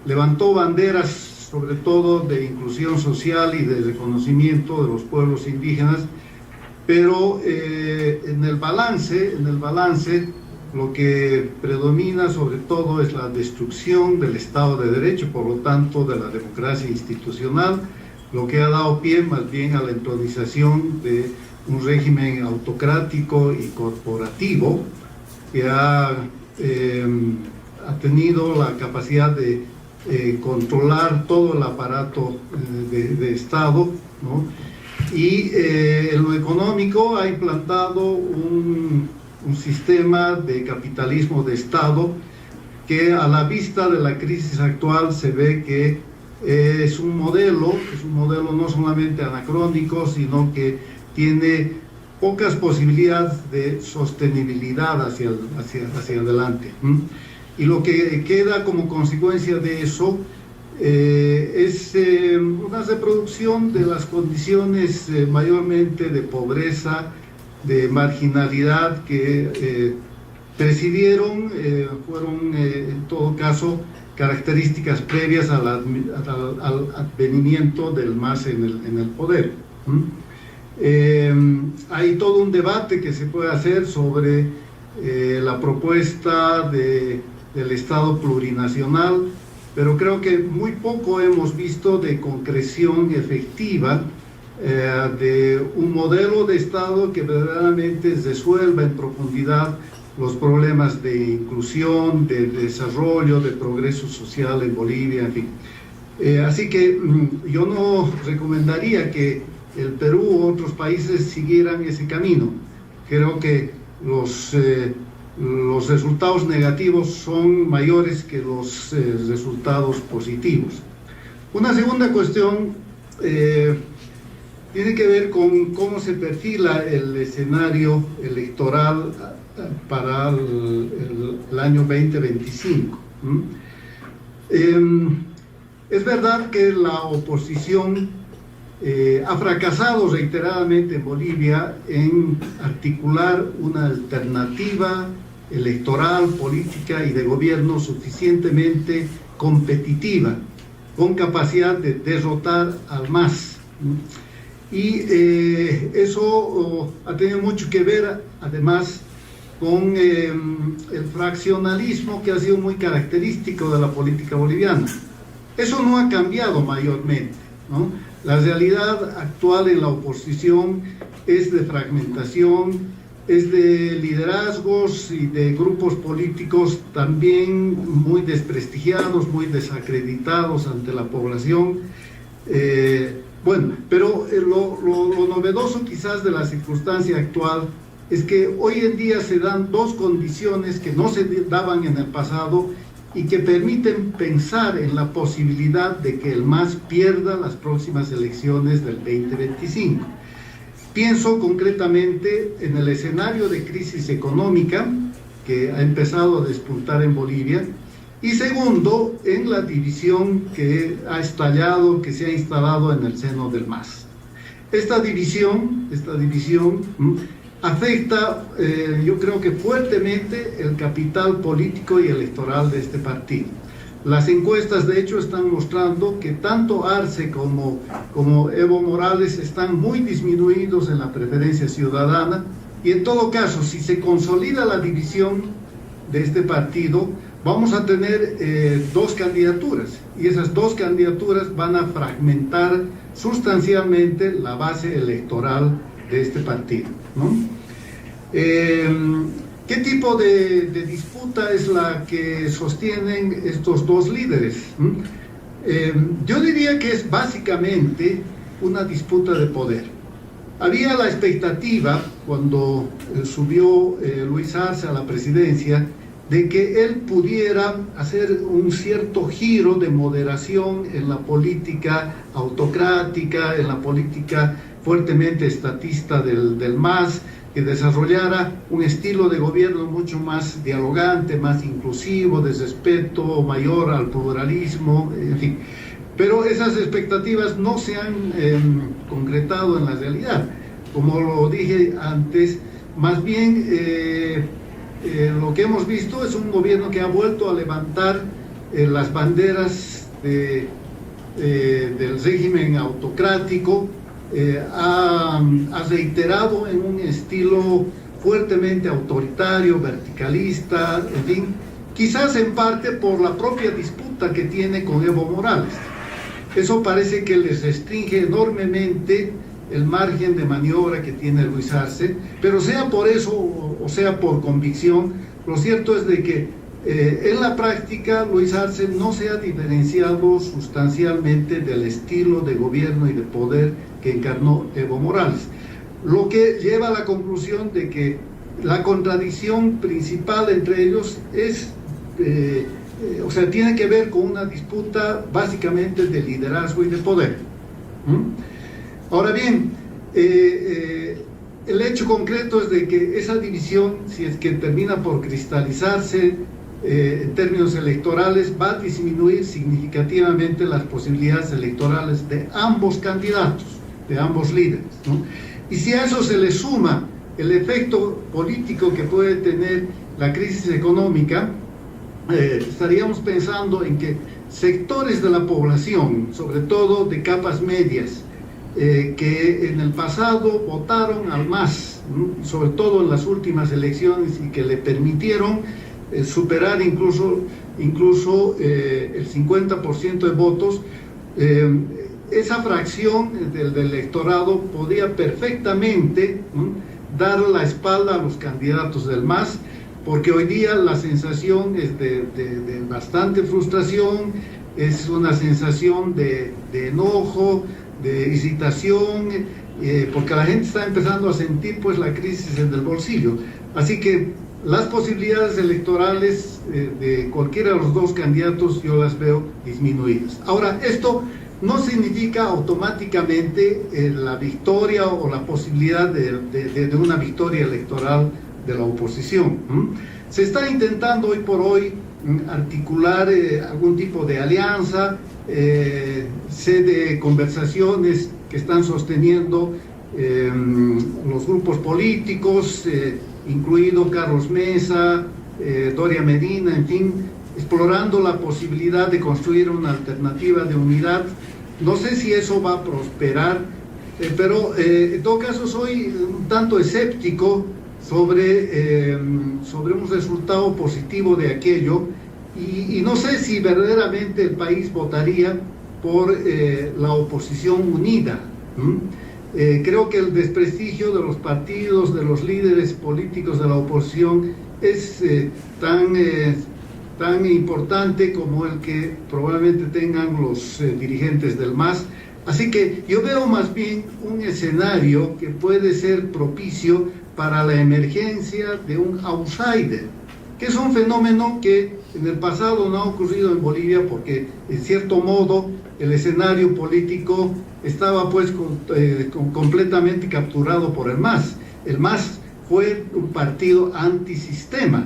Levantó banderas sobre todo de inclusión social y de reconocimiento de los pueblos indígenas, pero en el balance lo que predomina sobre todo es la destrucción del Estado de Derecho, por lo tanto de la democracia institucional, lo que ha dado pie más bien a la entronización de un régimen autocrático y corporativo que ha tenido la capacidad de controlar todo el aparato de Estado, ¿no? Y en lo económico ha implantado un sistema de capitalismo de Estado que a la vista de la crisis actual se ve que es un modelo no solamente anacrónico, sino que tiene pocas posibilidades de sostenibilidad hacia adelante. Y lo que queda como consecuencia de eso es una reproducción de las condiciones mayormente de pobreza, de marginalidad que presidieron, fueron en todo caso características previas al advenimiento del MAS en el poder. Hay todo un debate que se puede hacer sobre la propuesta del Estado plurinacional, pero creo que muy poco hemos visto de concreción efectiva de un modelo de Estado que verdaderamente resuelva en profundidad los problemas de inclusión, de desarrollo, de progreso social en Bolivia, en fin. Así que yo no recomendaría que el Perú u otros países siguieran ese camino. Creo que los resultados negativos son mayores que los resultados positivos. Una segunda cuestión tiene que ver con cómo se perfila el escenario electoral para el año 2025. Es verdad que la oposición ha fracasado reiteradamente en Bolivia en articular una alternativa electoral, política y de gobierno suficientemente competitiva, con capacidad de derrotar al MAS. Y eso ha tenido mucho que ver, además, con el fraccionalismo que ha sido muy característico de la política boliviana. Eso no ha cambiado mayormente, ¿no? La realidad actual en la oposición es de fragmentación, es de liderazgos y de grupos políticos también muy desprestigiados, muy desacreditados ante la población. Bueno, pero lo novedoso quizás de la circunstancia actual es que hoy en día se dan dos condiciones que no se daban en el pasado y que permiten pensar en la posibilidad de que el MAS pierda las próximas elecciones del 2025. Pienso concretamente en el escenario de crisis económica que ha empezado a despuntar en Bolivia, y segundo, en la división que ha estallado, que se ha instalado en el seno del MAS. Esta división afecta, yo creo que fuertemente, el capital político y electoral de este partido. Las encuestas, de hecho, están mostrando que tanto Arce como Evo Morales están muy disminuidos en la preferencia ciudadana, y en todo caso, si se consolida la división de este partido, vamos a tener dos candidaturas, y esas dos candidaturas van a fragmentar sustancialmente la base electoral de este partido, ¿no? ¿Qué tipo de disputa es la que sostienen estos dos líderes? Yo diría que es básicamente una disputa de poder. Había la expectativa, cuando subió Luis Arce a la presidencia, de que él pudiera hacer un cierto giro de moderación en la política autocrática, en la política fuertemente estatista del MAS, que desarrollara un estilo de gobierno mucho más dialogante, más inclusivo, de respeto mayor al pluralismo, en fin. Pero esas expectativas no se han concretado en la realidad. Como lo dije antes, más bien lo que hemos visto es un gobierno que ha vuelto a levantar las banderas del régimen autocrático, ha reiterado en un estilo fuertemente autoritario, verticalista, en fin, quizás en parte por la propia disputa que tiene con Evo Morales. Eso parece que les restringe enormemente el margen de maniobra que tiene Luis Arce, pero sea por eso o sea por convicción, lo cierto es de que en la práctica Luis Arce no se ha diferenciado sustancialmente del estilo de gobierno y de poder que encarnó Evo Morales, lo que lleva a la conclusión de que la contradicción principal entre ellos es, tiene que ver con una disputa básicamente de liderazgo y de poder. Ahora bien, el hecho concreto es de que esa división, si es que termina por cristalizarse en términos electorales, va a disminuir significativamente las posibilidades electorales de ambos candidatos, de ambos líderes, ¿no? Y si a eso se le suma el efecto político que puede tener la crisis económica, estaríamos pensando en que sectores de la población, sobre todo de capas medias, que en el pasado votaron al MAS, ¿no? Sobre todo en las últimas elecciones, y que le permitieron superar incluso el 50% de votos, esa fracción del electorado podía perfectamente, ¿no?, dar la espalda a los candidatos del MAS, porque hoy día la sensación es de bastante frustración, es una sensación de enojo, de irritación, porque la gente está empezando a sentir pues la crisis en el bolsillo. Así que las posibilidades electorales de cualquiera de los dos candidatos yo las veo disminuidas. Ahora, esto no significa automáticamente la victoria o la posibilidad de una victoria electoral de la oposición. Se está intentando hoy por hoy articular algún tipo de alianza, sé de conversaciones que están sosteniendo los grupos políticos, incluido Carlos Mesa, Doria Medina, en fin, explorando la posibilidad de construir una alternativa de unidad. No sé si eso va a prosperar, pero en todo caso soy un tanto escéptico sobre un resultado positivo de aquello, y no sé si verdaderamente el país votaría por la oposición unida. Creo que el desprestigio de los partidos, de los líderes políticos de la oposición es tan importante como el que probablemente tengan los dirigentes del MAS. Así que yo veo más bien un escenario que puede ser propicio para la emergencia de un outsider, que es un fenómeno que en el pasado no ha ocurrido en Bolivia, porque en cierto modo el escenario político estaba pues completamente capturado por el MAS. El MAS fue un partido antisistema,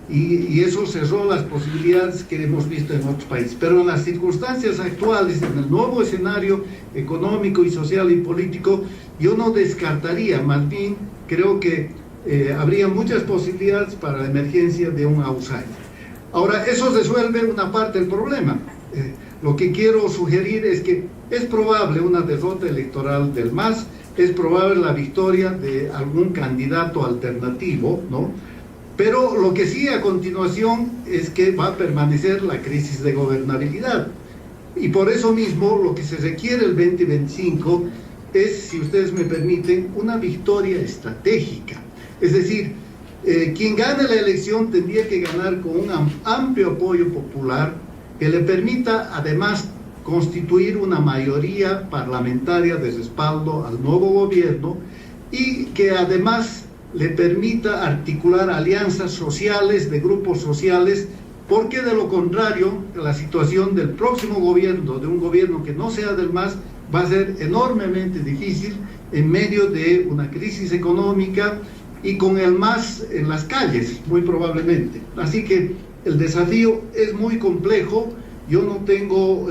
y eso cerró las posibilidades que hemos visto en otros países. Pero en las circunstancias actuales, en el nuevo escenario económico y social y político, yo no descartaría, más bien creo que habría muchas posibilidades para la emergencia de un outsider. Ahora, eso resuelve una parte del problema. Lo que quiero sugerir es que es probable una derrota electoral del MAS, es probable la victoria de algún candidato alternativo, ¿no? Pero lo que sigue a continuación es que va a permanecer la crisis de gobernabilidad. Y por eso mismo lo que se requiere el 2025 es, si ustedes me permiten, una victoria estratégica. Es decir, quien gane la elección tendría que ganar con un amplio apoyo popular que le permita además constituir una mayoría parlamentaria de respaldo al nuevo gobierno, y que además le permita articular alianzas sociales, de grupos sociales, porque de lo contrario, la situación del próximo gobierno, de un gobierno que no sea del MAS, va a ser enormemente difícil en medio de una crisis económica y con el MAS en las calles, muy probablemente. Así que el desafío es muy complejo. Yo no tengo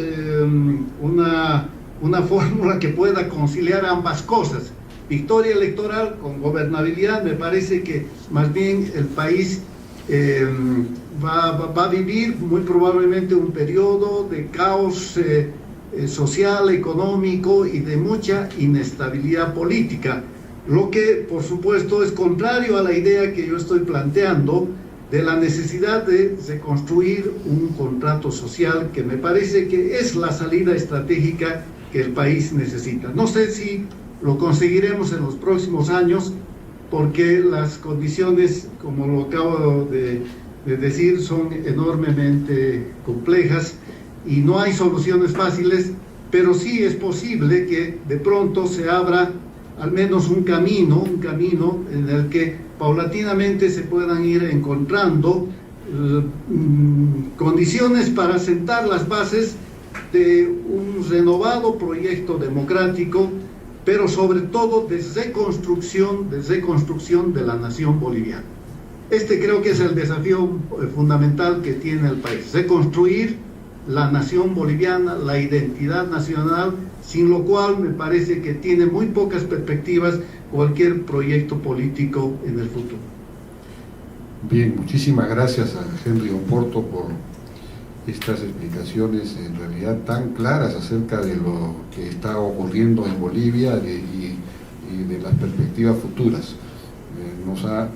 una fórmula que pueda conciliar ambas cosas. Victoria electoral con gobernabilidad, me parece que más bien el país va a vivir muy probablemente un periodo de caos social, económico y de mucha inestabilidad política, lo que por supuesto es contrario a la idea que yo estoy planteando de la necesidad de reconstruir un contrato social, que me parece que es la salida estratégica que el país necesita. No sé si lo conseguiremos en los próximos años, porque las condiciones, como lo acabo de decir, son enormemente complejas y no hay soluciones fáciles, pero sí es posible que de pronto se abra al menos un camino en el que paulatinamente se puedan ir encontrando condiciones para sentar las bases de un renovado proyecto democrático, pero sobre todo de reconstrucción de la nación boliviana. Este creo que es el desafío fundamental que tiene el país: reconstruir la nación boliviana, la identidad nacional, sin lo cual me parece que tiene muy pocas perspectivas cualquier proyecto político en el futuro. Bien, muchísimas gracias a Henry Oporto por estas explicaciones en realidad tan claras acerca de lo que está ocurriendo en Bolivia y de las perspectivas futuras. Nos ha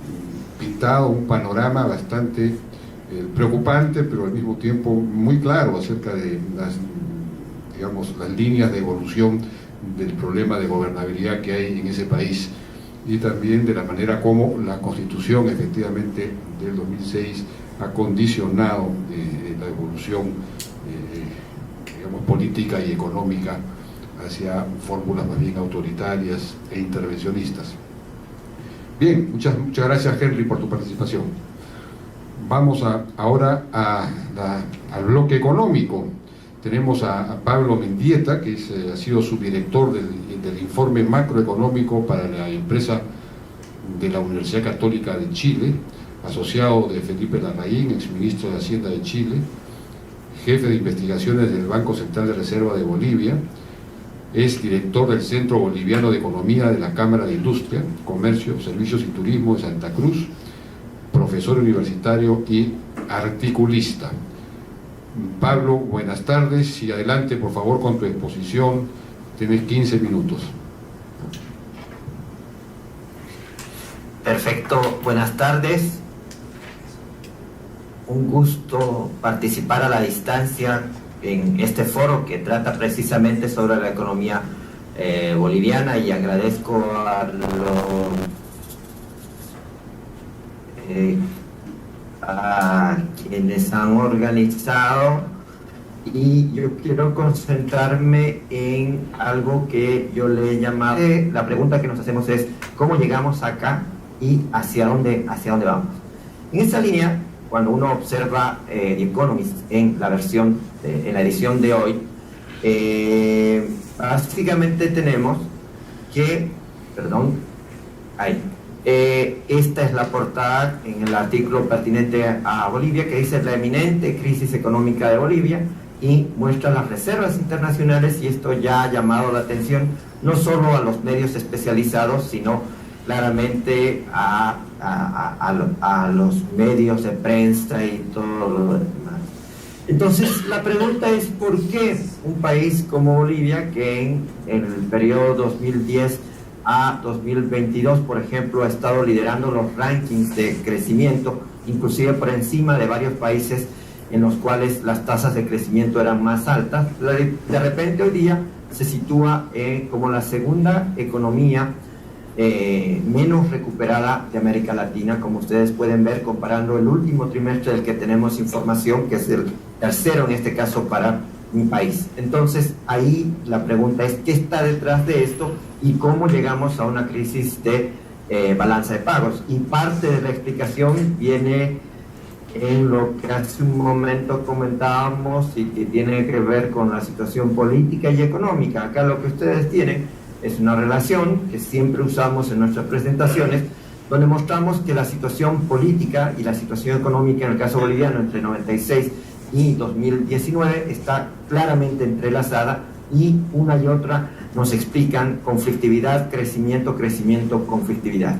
pintado un panorama bastante preocupante, pero al mismo tiempo muy claro acerca de las líneas de evolución del problema de gobernabilidad que hay en ese país, y también de la manera como la Constitución efectivamente del 2006 ha condicionado la evolución política y económica hacia fórmulas más bien autoritarias e intervencionistas. Bien, muchas gracias, Henry, por tu participación. Vamos ahora al bloque económico. Tenemos a Pablo Mendieta, que ha sido subdirector del informe macroeconómico para la empresa de la Universidad Católica de Chile, asociado de Felipe Larraín, exministro de Hacienda de Chile, jefe de investigaciones del Banco Central de Reserva de Bolivia, es director del Centro Boliviano de Economía de la Cámara de Industria, Comercio, Servicios y Turismo de Santa Cruz, profesor universitario y articulista. Pablo, buenas tardes y adelante por favor con tu exposición. Tienes 15 minutos. Perfecto, buenas tardes. Un gusto participar a la distancia en este foro que trata precisamente sobre la economía boliviana, y agradezco a quienes han organizado, y yo quiero concentrarme en algo que yo le he llamado, la pregunta que nos hacemos es ¿cómo llegamos acá y hacia dónde vamos? En esa línea, cuando uno observa The Economist en la edición de hoy, básicamente tenemos que, esta es la portada en el artículo pertinente a Bolivia, que dice la eminente crisis económica de Bolivia, y muestra las reservas internacionales, y esto ya ha llamado la atención no solo a los medios especializados, sino claramente a los medios de prensa y todo lo demás. Entonces la pregunta es ¿por qué un país como Bolivia, que en el periodo 2010 a 2022, por ejemplo, ha estado liderando los rankings de crecimiento, inclusive por encima de varios países en los cuales las tasas de crecimiento eran más altas, de repente hoy día se sitúa como la segunda economía menos recuperada de América Latina, como ustedes pueden ver comparando el último trimestre del que tenemos información, que es el tercero en este caso para mi país? Entonces ahí la pregunta es ¿qué está detrás de esto y cómo llegamos a una crisis de balanza de pagos? Y parte de la explicación viene en lo que hace un momento comentábamos y que tiene que ver con la situación política y económica. Acá lo que ustedes tienen es una relación que siempre usamos en nuestras presentaciones, donde mostramos que la situación política y la situación económica en el caso boliviano entre 96 y 2019 está claramente entrelazada, y una y otra nos explican conflictividad, crecimiento, crecimiento, conflictividad.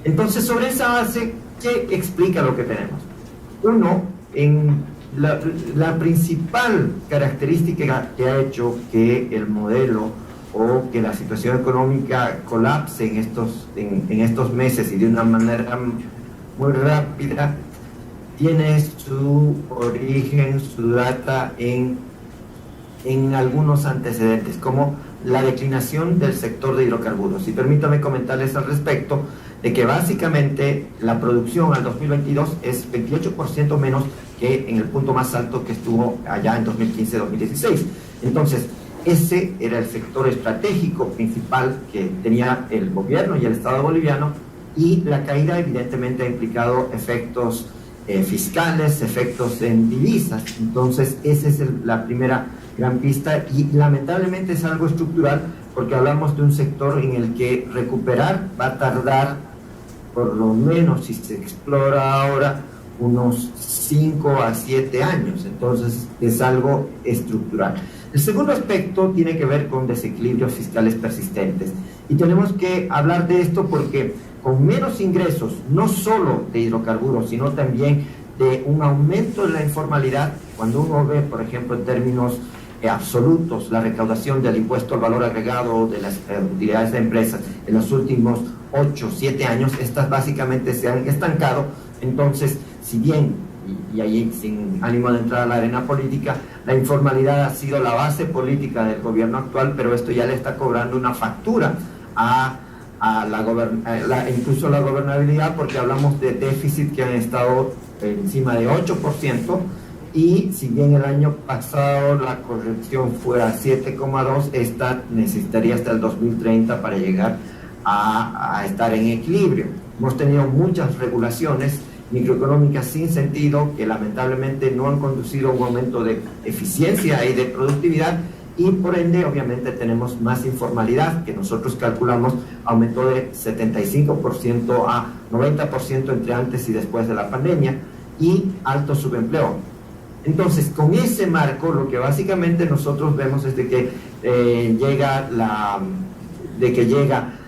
Entonces, sobre esa base, ¿qué explica lo que tenemos? Uno, en la principal característica que ha hecho que el modelo o que la situación económica colapse en estos meses y de una manera muy rápida, tiene su origen, su data en algunos antecedentes, como la declinación del sector de hidrocarburos. Y permítame comentarles al respecto de que básicamente la producción al 2022 es 28% menos que en el punto más alto que estuvo allá en 2015-2016. Entonces, ese era el sector estratégico principal que tenía el gobierno y el Estado boliviano, y la caída evidentemente ha implicado efectos fiscales, efectos en divisas. Entonces esa es la primera gran pista, y lamentablemente es algo estructural, porque hablamos de un sector en el que recuperar va a tardar, por lo menos si se explora ahora, unos 5 a 7 años. Entonces es algo estructural. El segundo aspecto tiene que ver con desequilibrios fiscales persistentes, y tenemos que hablar de esto porque con menos ingresos, no solo de hidrocarburos, sino también de un aumento de la informalidad, cuando uno ve, por ejemplo, en términos absolutos, la recaudación del impuesto al valor agregado de las utilidades de empresas en los últimos 8 o 7 años, estas básicamente se han estancado. Entonces, si bien, y ahí sin ánimo de entrar a la arena política, la informalidad ha sido la base política del gobierno actual, pero esto ya le está cobrando una factura incluso la gobernabilidad, porque hablamos de déficit que han estado encima de 8%, y si bien el año pasado la corrección fuera 7,2, esta necesitaría hasta el 2030 para llegar a estar en equilibrio. Hemos tenido muchas regulaciones microeconómicas sin sentido que lamentablemente no han conducido a un aumento de eficiencia y de productividad, y por ende obviamente tenemos más informalidad, que nosotros calculamos aumentó de 75% a 90% entre antes y después de la pandemia, y alto subempleo. Entonces, con ese marco, lo que básicamente nosotros vemos es de que llega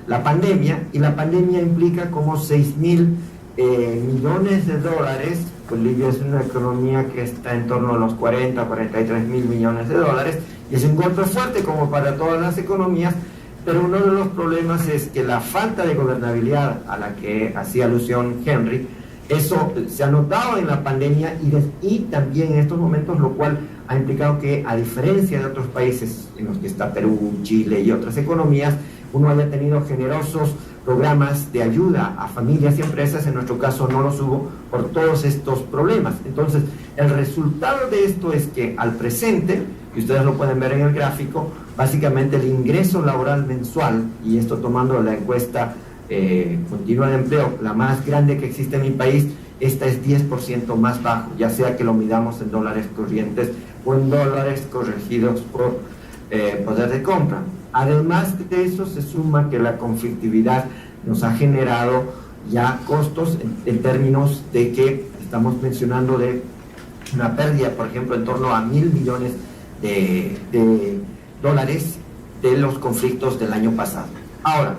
la pandemia, y la pandemia implica como 6.000 millones de dólares Bolivia es una economía que está en torno a los 40, 43 mil millones de dólares, y es un golpe fuerte como para todas las economías, pero uno de los problemas es que la falta de gobernabilidad a la que hacía alusión Henry, eso se ha notado en la pandemia y también en estos momentos, lo cual ha implicado que, a diferencia de otros países en los que está Perú, Chile y otras economías, uno haya tenido generosos programas de ayuda a familias y empresas. En nuestro caso no los hubo por todos estos problemas. Entonces, el resultado de esto es que al presente, y ustedes lo pueden ver en el gráfico, básicamente el ingreso laboral mensual, y esto tomando la encuesta continua de empleo, la más grande que existe en mi país, esta es 10% más bajo, ya sea que lo midamos en dólares corrientes o en dólares corregidos por poder de compra. Además de eso, se suma que la conflictividad nos ha generado ya costos en términos de que estamos mencionando de una pérdida, por ejemplo, en torno a 1.000 millones de dólares de los conflictos del año pasado. Ahora,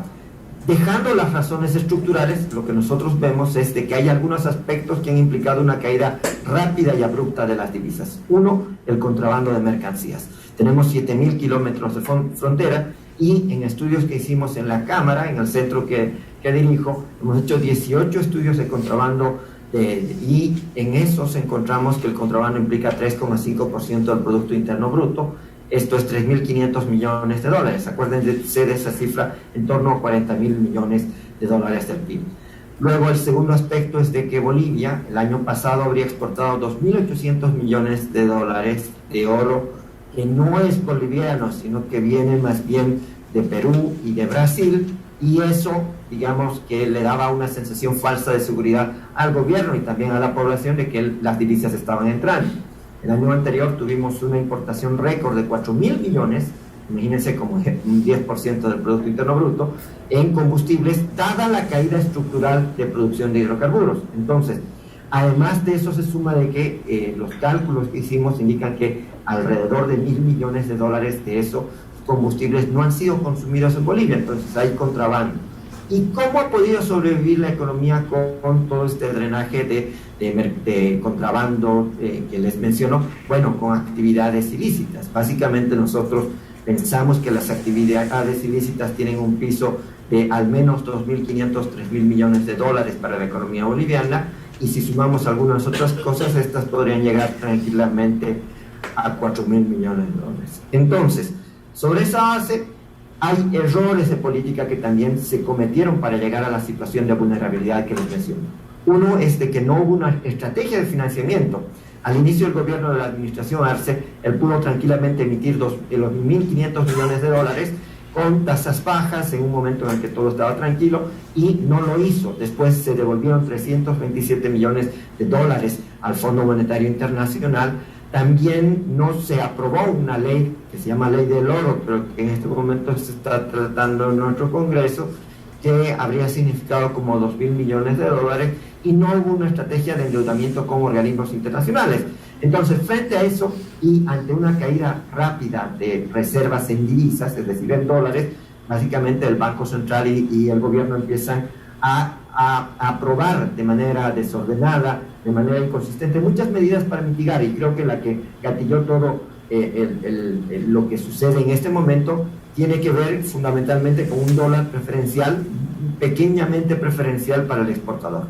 dejando las razones estructurales, lo que nosotros vemos es de que hay algunos aspectos que han implicado una caída rápida y abrupta de las divisas. Uno, el contrabando de mercancías. Tenemos 7.000 kilómetros de frontera, y en estudios que hicimos en la Cámara, en el centro que dirijo, hemos hecho 18 estudios de contrabando y en esos encontramos que el contrabando implica 3,5% del Producto Interno Bruto. Esto es 3.500 millones de dólares. Acuérdense de esa cifra, en torno a 40.000 millones de dólares del PIB. Luego, el segundo aspecto es de que Bolivia el año pasado habría exportado 2.800 millones de dólares de oro, que no es boliviano, sino que viene más bien de Perú y de Brasil, y eso, digamos, que le daba una sensación falsa de seguridad al gobierno y también a la población de que las divisas estaban entrando. El año anterior tuvimos una importación récord de 4.000 millones, imagínense, como un 10% del Producto Interno Bruto, en combustibles, dada la caída estructural de producción de hidrocarburos. Entonces, además de eso, se suma de que los cálculos que hicimos indican que alrededor de 1.000 millones de dólares de esos combustibles no han sido consumidos en Bolivia, entonces hay contrabando. ¿Y cómo ha podido sobrevivir la economía con todo este drenaje de contrabando que les menciono? Bueno, con actividades ilícitas. Básicamente nosotros pensamos que las actividades ilícitas tienen un piso de al menos 2.500, 3.000 millones de dólares para la economía boliviana, y si sumamos algunas otras cosas, estas podrían llegar tranquilamente a 4.000 millones de dólares. Entonces, sobre esa base, hay errores de política que también se cometieron para llegar a la situación de vulnerabilidad que les menciono. Uno es de que no hubo una estrategia de financiamiento. Al inicio del gobierno de la administración Arce, él pudo tranquilamente emitir los 1.500 millones de dólares con tasas bajas en un momento en el que todo estaba tranquilo, y no lo hizo. Después se devolvieron 327 millones de dólares al Fondo Monetario Internacional. También no se aprobó una ley que se llama Ley del Oro, pero que en este momento se está tratando en nuestro Congreso, que habría significado como 2.000 millones de dólares, y no hubo una estrategia de endeudamiento con organismos internacionales. Entonces, frente a eso y ante una caída rápida de reservas en divisas, es decir, en dólares, básicamente el Banco Central y el gobierno empiezan a aprobar de manera desordenada, de manera inconsistente, muchas medidas para mitigar, y creo que la que gatilló todo lo que sucede en este momento tiene que ver fundamentalmente con un dólar preferencial, pequeñamente preferencial para el exportador.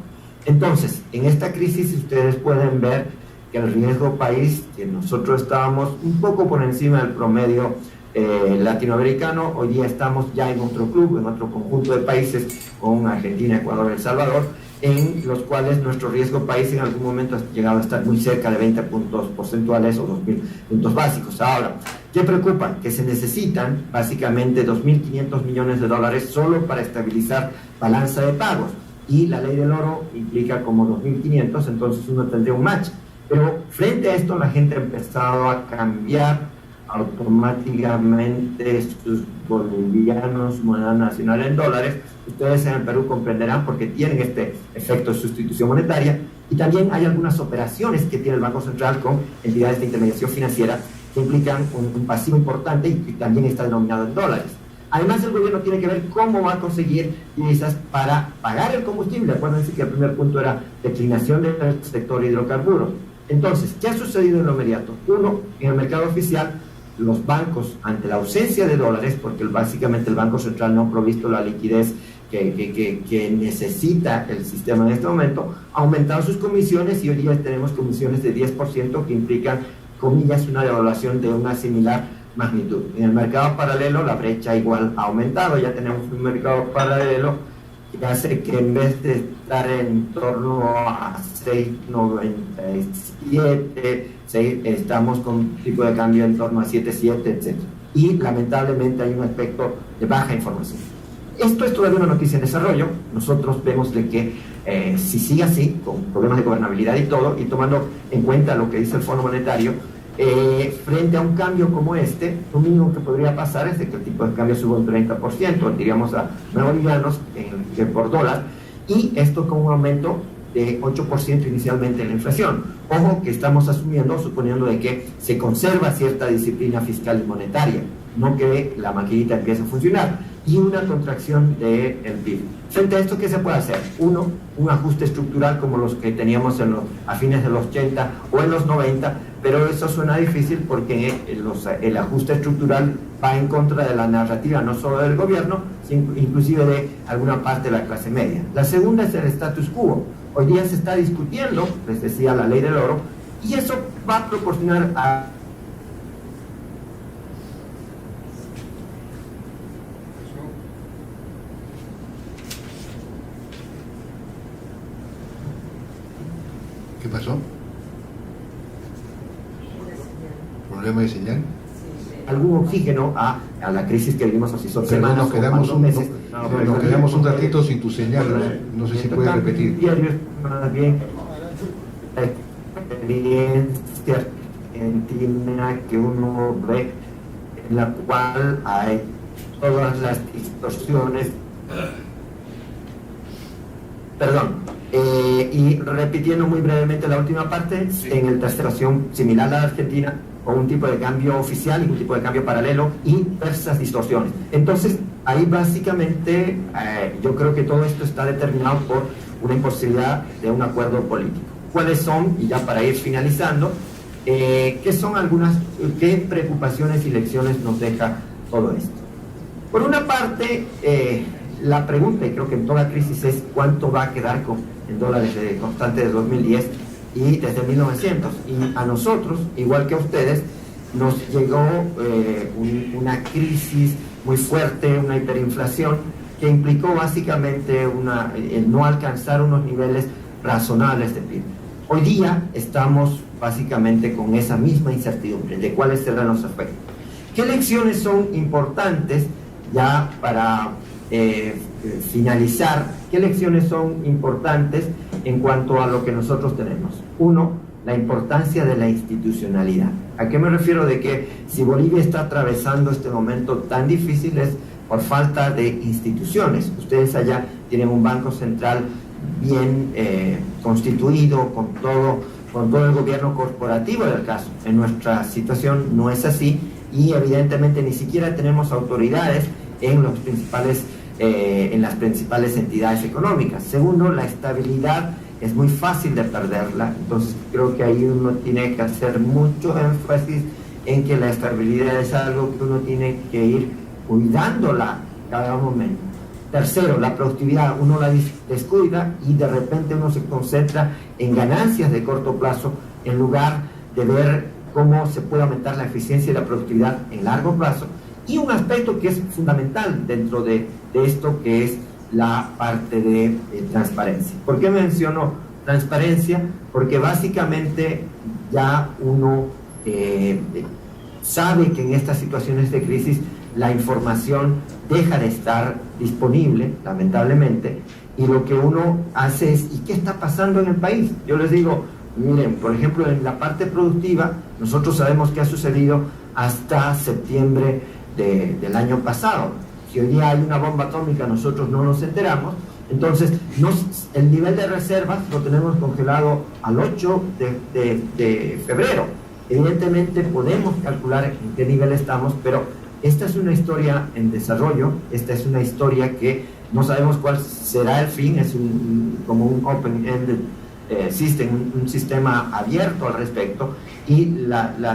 Entonces, en esta crisis ustedes pueden ver que el riesgo país, que nosotros estábamos un poco por encima del promedio latinoamericano, hoy día estamos ya en otro club, en otro conjunto de países, con Argentina, Ecuador, El Salvador, en los cuales nuestro riesgo país en algún momento ha llegado a estar muy cerca de 20 puntos porcentuales o 2.000 puntos básicos. Ahora, ¿qué preocupa? Que se necesitan básicamente 2.500 millones de dólares solo para estabilizar balanza de pagos, y la Ley del Oro implica como 2.500, entonces uno tendría un match. Pero frente a esto, la gente ha empezado a cambiar automáticamente sus bolivianos, moneda nacional, en dólares. Ustedes en el Perú comprenderán porque tienen este efecto de sustitución monetaria, y también hay algunas operaciones que tiene el Banco Central con entidades de intermediación financiera que implican un pasivo importante y que también está denominado en dólares. Además, el gobierno tiene que ver cómo va a conseguir divisas para pagar el combustible. Acuérdense que el primer punto era declinación del sector hidrocarburos. Entonces, ¿qué ha sucedido en lo inmediato? Uno, en el mercado oficial, los bancos, ante la ausencia de dólares, porque básicamente el Banco Central no ha provisto la liquidez que necesita el sistema en este momento, ha aumentado sus comisiones y hoy día tenemos comisiones de 10% que implican, comillas, una devaluación de una similar magnitud. En el mercado paralelo la brecha igual ha aumentado, ya tenemos un mercado paralelo que hace que en vez de estar en torno a 6.97, estamos con un tipo de cambio en torno a 7.7, etc. Y lamentablemente hay un aspecto de baja información. Esto es todavía una noticia en desarrollo. Nosotros vemos de que si sigue así, con problemas de gobernabilidad y todo, y tomando en cuenta lo que dice el Fondo Monetario, frente a un cambio como este, lo mínimo que podría pasar es de que el tipo de cambio suba un 30%, diríamos a 9 bolivianos por dólar, y esto con un aumento de 8% inicialmente en la inflación. Ojo que estamos asumiendo, suponiendo de que se conserva cierta disciplina fiscal y monetaria, no que la maquinita empiece a funcionar, y una contracción del PIB. Frente a esto, ¿qué se puede hacer? Uno, un ajuste estructural como los que teníamos a fines de los 80 o en los 90, pero eso suena difícil porque el ajuste estructural va en contra de la narrativa no solo del gobierno, sino inclusive de alguna parte de la clase media. La segunda es el status quo. Hoy día se está discutiendo, les decía, la ley del oro, y eso va a proporcionar a ¿Qué pasó? ¿Problema de señal? algún oxígeno a la crisis que vivimos así son Perdón, semanas nos quedamos, o meses. nos quedamos un ratito sin tu señal, no sé si puedes repetir. Más bien, la experiencia argentina que uno ve, en la cual hay todas las distorsiones. Perdón. Y repitiendo muy brevemente la última parte, sí. En el tercera situación similar a la Argentina, con un tipo de cambio oficial y un tipo de cambio paralelo y diversas distorsiones. Entonces, ahí básicamente yo creo que todo esto está determinado por una imposibilidad de un acuerdo político. ¿Cuáles son? Y ya para ir finalizando, ¿qué son qué preocupaciones y lecciones nos deja todo esto? Por una parte, la pregunta, y creo que en toda crisis, es cuánto va a quedar en dólares constante de 2010 y desde 1900. Y a nosotros, igual que a ustedes, nos llegó una crisis muy fuerte, una hiperinflación, que implicó básicamente el no alcanzar unos niveles razonables de PIB. Hoy día estamos básicamente con esa misma incertidumbre de cuáles serán los efectos. ¿Qué lecciones son importantes ya para finalizar? ¿Qué lecciones son importantes en cuanto a lo que nosotros tenemos? Uno, la importancia de la institucionalidad. ¿A qué me refiero? De que si Bolivia está atravesando este momento tan difícil es por falta de instituciones. Ustedes allá tienen un banco central bien constituido, con todo el gobierno corporativo del caso. En nuestra situación no es así y evidentemente ni siquiera tenemos autoridades en las principales entidades económicas. Segundo, la estabilidad es muy fácil de perderla, entonces creo que ahí uno tiene que hacer mucho énfasis en que la estabilidad es algo que uno tiene que ir cuidándola cada momento. Tercero, la productividad, uno la descuida y de repente uno se concentra en ganancias de corto plazo en lugar de ver cómo se puede aumentar la eficiencia y la productividad en largo plazo. Y un aspecto que es fundamental dentro de esto, que es la parte de transparencia. ¿Por qué menciono transparencia? Porque básicamente ya uno sabe que en estas situaciones de crisis la información deja de estar disponible, lamentablemente, y lo que uno hace es, ¿y qué está pasando en el país? Yo les digo, miren, por ejemplo, en la parte productiva, nosotros sabemos qué ha sucedido hasta septiembre del año pasado. Si hoy día hay una bomba atómica, nosotros no nos enteramos. Entonces, el nivel de reservas lo tenemos congelado al 8 de febrero. Evidentemente podemos calcular en qué nivel estamos, pero esta es una historia en desarrollo, esta es una historia que no sabemos cuál será el fin, es como un open-ended system, un sistema abierto al respecto, y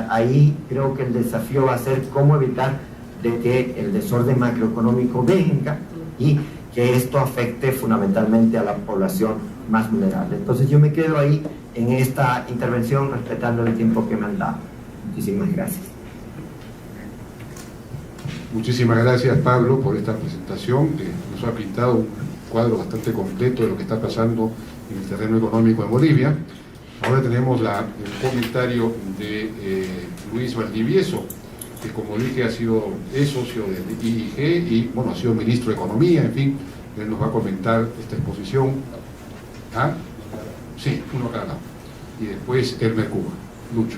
ahí creo que el desafío va a ser cómo evitar de que el desorden macroeconómico venga y que esto afecte fundamentalmente a la población más vulnerable. Entonces yo me quedo ahí en esta intervención respetando el tiempo que me han dado. Muchísimas gracias. Muchísimas gracias, Pablo, por esta presentación que nos ha pintado un cuadro bastante completo de lo que está pasando en el terreno económico en Bolivia. Ahora tenemos el comentario de Luis Valdivieso, que como dije es socio del IIG y bueno, ha sido ministro de Economía, en fin, él nos va a comentar esta exposición. ¿Ah? Sí, uno a cada lado. Y después Elmer Cuba. Lucho.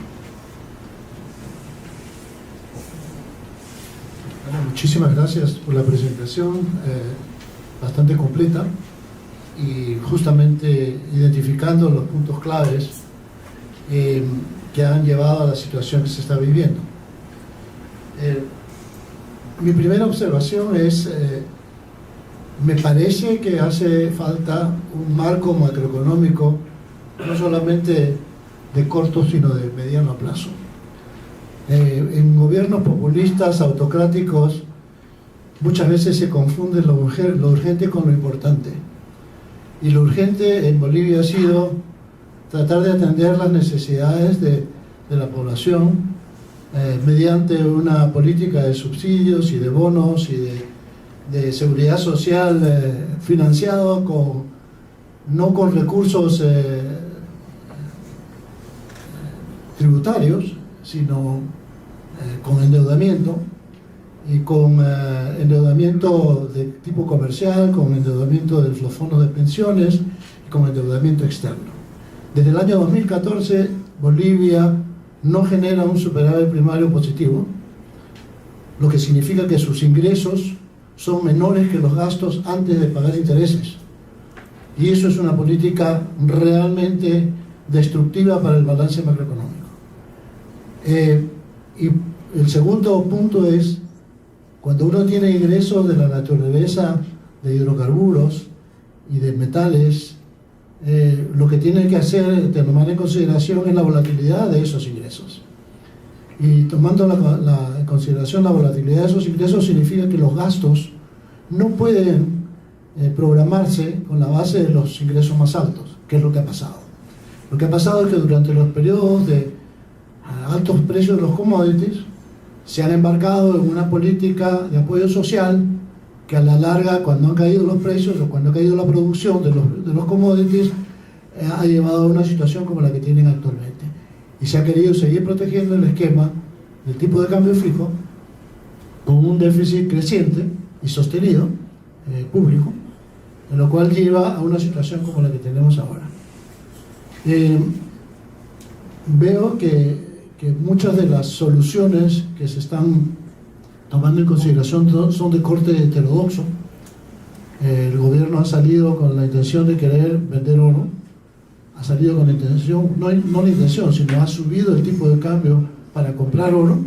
Bueno, muchísimas gracias por la presentación, bastante completa y justamente identificando los puntos claves que han llevado a la situación que se está viviendo. Mi primera observación es, me parece que hace falta un marco macroeconómico no solamente de corto sino de mediano plazo. En gobiernos populistas, autocráticos, muchas veces se confunde lo urgente con lo importante. Y lo urgente en Bolivia ha sido tratar de atender las necesidades de la población mediante una política de subsidios y de bonos y de seguridad social financiado no con recursos tributarios, sino con endeudamiento, y con endeudamiento de tipo comercial, con endeudamiento de los fondos de pensiones y con endeudamiento externo. Desde el año 2014, Bolivia no genera un superávit primario positivo, lo que significa que sus ingresos son menores que los gastos antes de pagar intereses. Y eso es una política realmente destructiva para el balance macroeconómico. Y el segundo punto es, cuando uno tiene ingresos de la naturaleza de hidrocarburos y de metales, lo que tiene que hacer, tomar en consideración, es la volatilidad de esos ingresos. Y tomando en consideración la volatilidad de esos ingresos, significa que los gastos no pueden programarse con la base de los ingresos más altos, que es lo que ha pasado. Lo que ha pasado es que durante los periodos de altos precios de los commodities se han embarcado en una política de apoyo social que a la larga, cuando han caído los precios o cuando ha caído la producción de los commodities, ha llevado a una situación como la que tienen actualmente. Y se ha querido seguir protegiendo el esquema del tipo de cambio fijo con un déficit creciente y sostenido público, en lo cual lleva a una situación como la que tenemos ahora. Veo que muchas de las soluciones que se están tomando en consideración son de corte heterodoxo. El gobierno ha salido con la intención de querer vender oro, ha salido con la intención, no la intención, sino ha subido el tipo de cambio para comprar oro